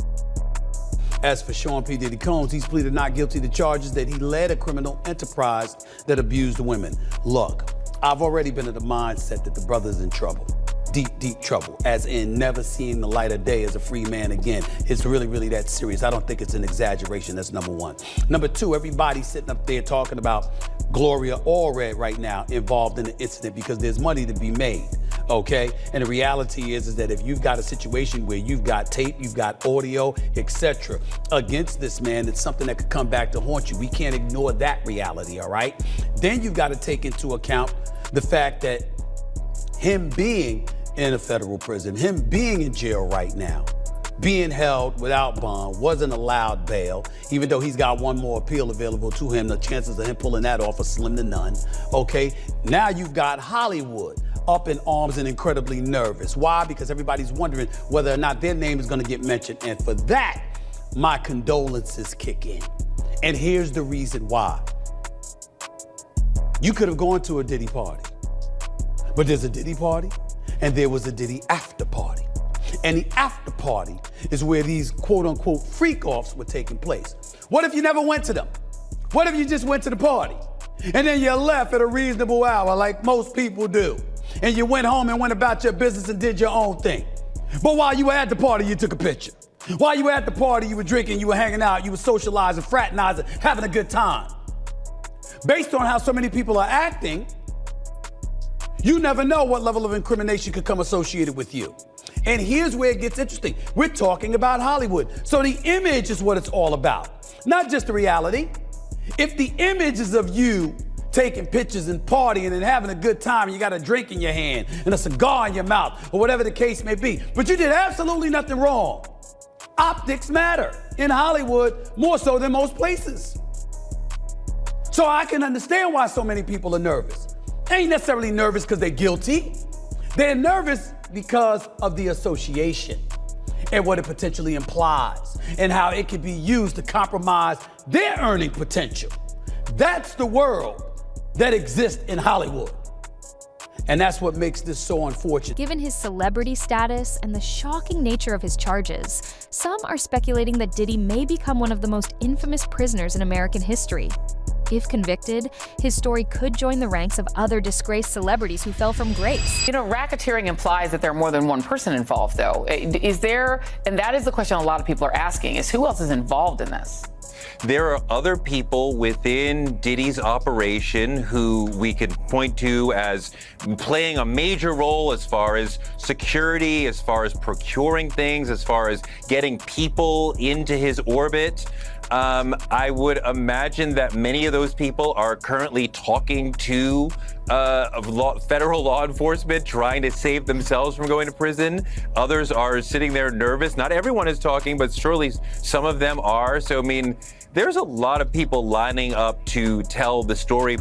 As for Sean P. Diddy Combs, he's pleaded not guilty to charges that he led a criminal enterprise that abused women. Look, I've already been in the mindset that the brother's in trouble. Deep trouble, as in never seeing the light of day as a free man again. It's really that serious. I don't think it's an exaggeration. That's number one. Number two, everybody's sitting up there talking about Gloria Allred right now involved in the incident because there's money to be made, okay? And the reality is that if you've got a situation where you've got tape, you've got audio, etc., against this man, it's something that could come back to haunt you. We can't ignore that reality, all right? Then you've got to take into account the fact that him being in a federal prison, him being in jail right now, being held without bond, wasn't allowed bail, even though he's got one more appeal available to him, the chances of him pulling that off are slim to none, okay? Now you've got Hollywood up in arms and incredibly nervous. Why? Because everybody's wondering whether or not their name is gonna get mentioned, and for that, my condolences kick in. And here's the reason why. You could have gone to a Diddy party, but there's a Diddy party, and there was a Diddy after party. And the after party is where these quote-unquote freak-offs were taking place. What if you never went to them? What if you just went to the party and then you left at a reasonable hour like most people do, and you went home and went about your business and did your own thing? But while you were at the party, you took a picture. While you were at the party, you were drinking, you were hanging out, you were socializing, fraternizing, having a good time. Based on how so many people are acting, you never know what level of incrimination could come associated with you. And here's where it gets interesting. We're talking about Hollywood. So the image is what it's all about, not just the reality. If the image is of you taking pictures and partying and having a good time, and you got a drink in your hand and a cigar in your mouth, or whatever the case may be, but you did absolutely nothing wrong. Optics matter in Hollywood more so than most places. So I can understand why so many people are nervous. They ain't necessarily nervous because they're guilty. They're nervous because of the association and what it potentially implies and how it could be used to compromise their earning potential. That's the world that exists in Hollywood. And that's what makes this so unfortunate. Given his celebrity status and the shocking nature of his charges, some are speculating that Diddy may become one of the most infamous prisoners in American history. If convicted, his story could join the ranks of other disgraced celebrities who fell from grace. Racketeering implies that there are more than one person involved, though. Is there, and that is the question a lot of people are asking, is who else is involved in this? There are other people within Diddy's operation who we could point to as playing a major role as far as security, as far as procuring things, as far as getting people into his orbit. I would imagine that many of those people are currently talking to federal law enforcement, trying to save themselves from going to prison. Others are sitting there nervous. Not everyone is talking, but surely some of them are. So, I mean, there's a lot of people lining up to tell the story.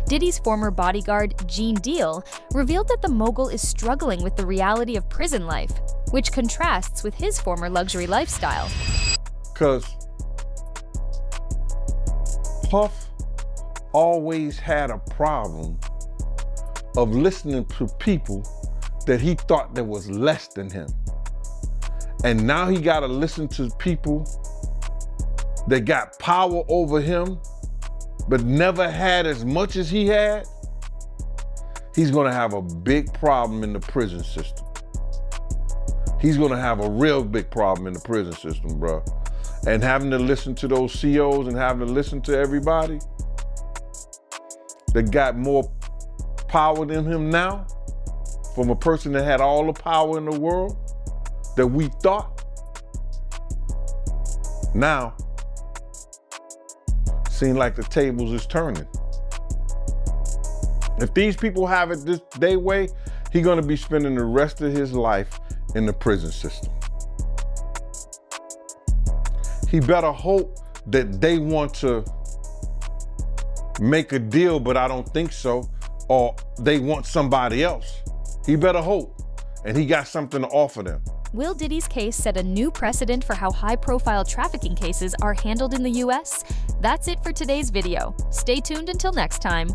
Diddy's former bodyguard, Gene Deal, revealed that the mogul is struggling with the reality of prison life, which contrasts with his former luxury lifestyle. Because Puff always had a problem of listening to people that he thought that was less than him. And now he got to listen to people that got power over him, but never had as much as he had. He's gonna have a big problem in the prison system. He's gonna have a real big problem in the prison system, bro. And having to listen to those COs and having to listen to everybody that got more power than him now, from a person that had all the power in the world that we thought, now seem like the tables is turning. If these people have it this their way, he's gonna be spending the rest of his life in the prison system. He better hope that they want to make a deal, but I don't think so, or they want somebody else. He better hope, and he got something to offer them. Will Diddy's case set a new precedent for how high-profile trafficking cases are handled in the U.S.? That's it for today's video. Stay tuned until next time.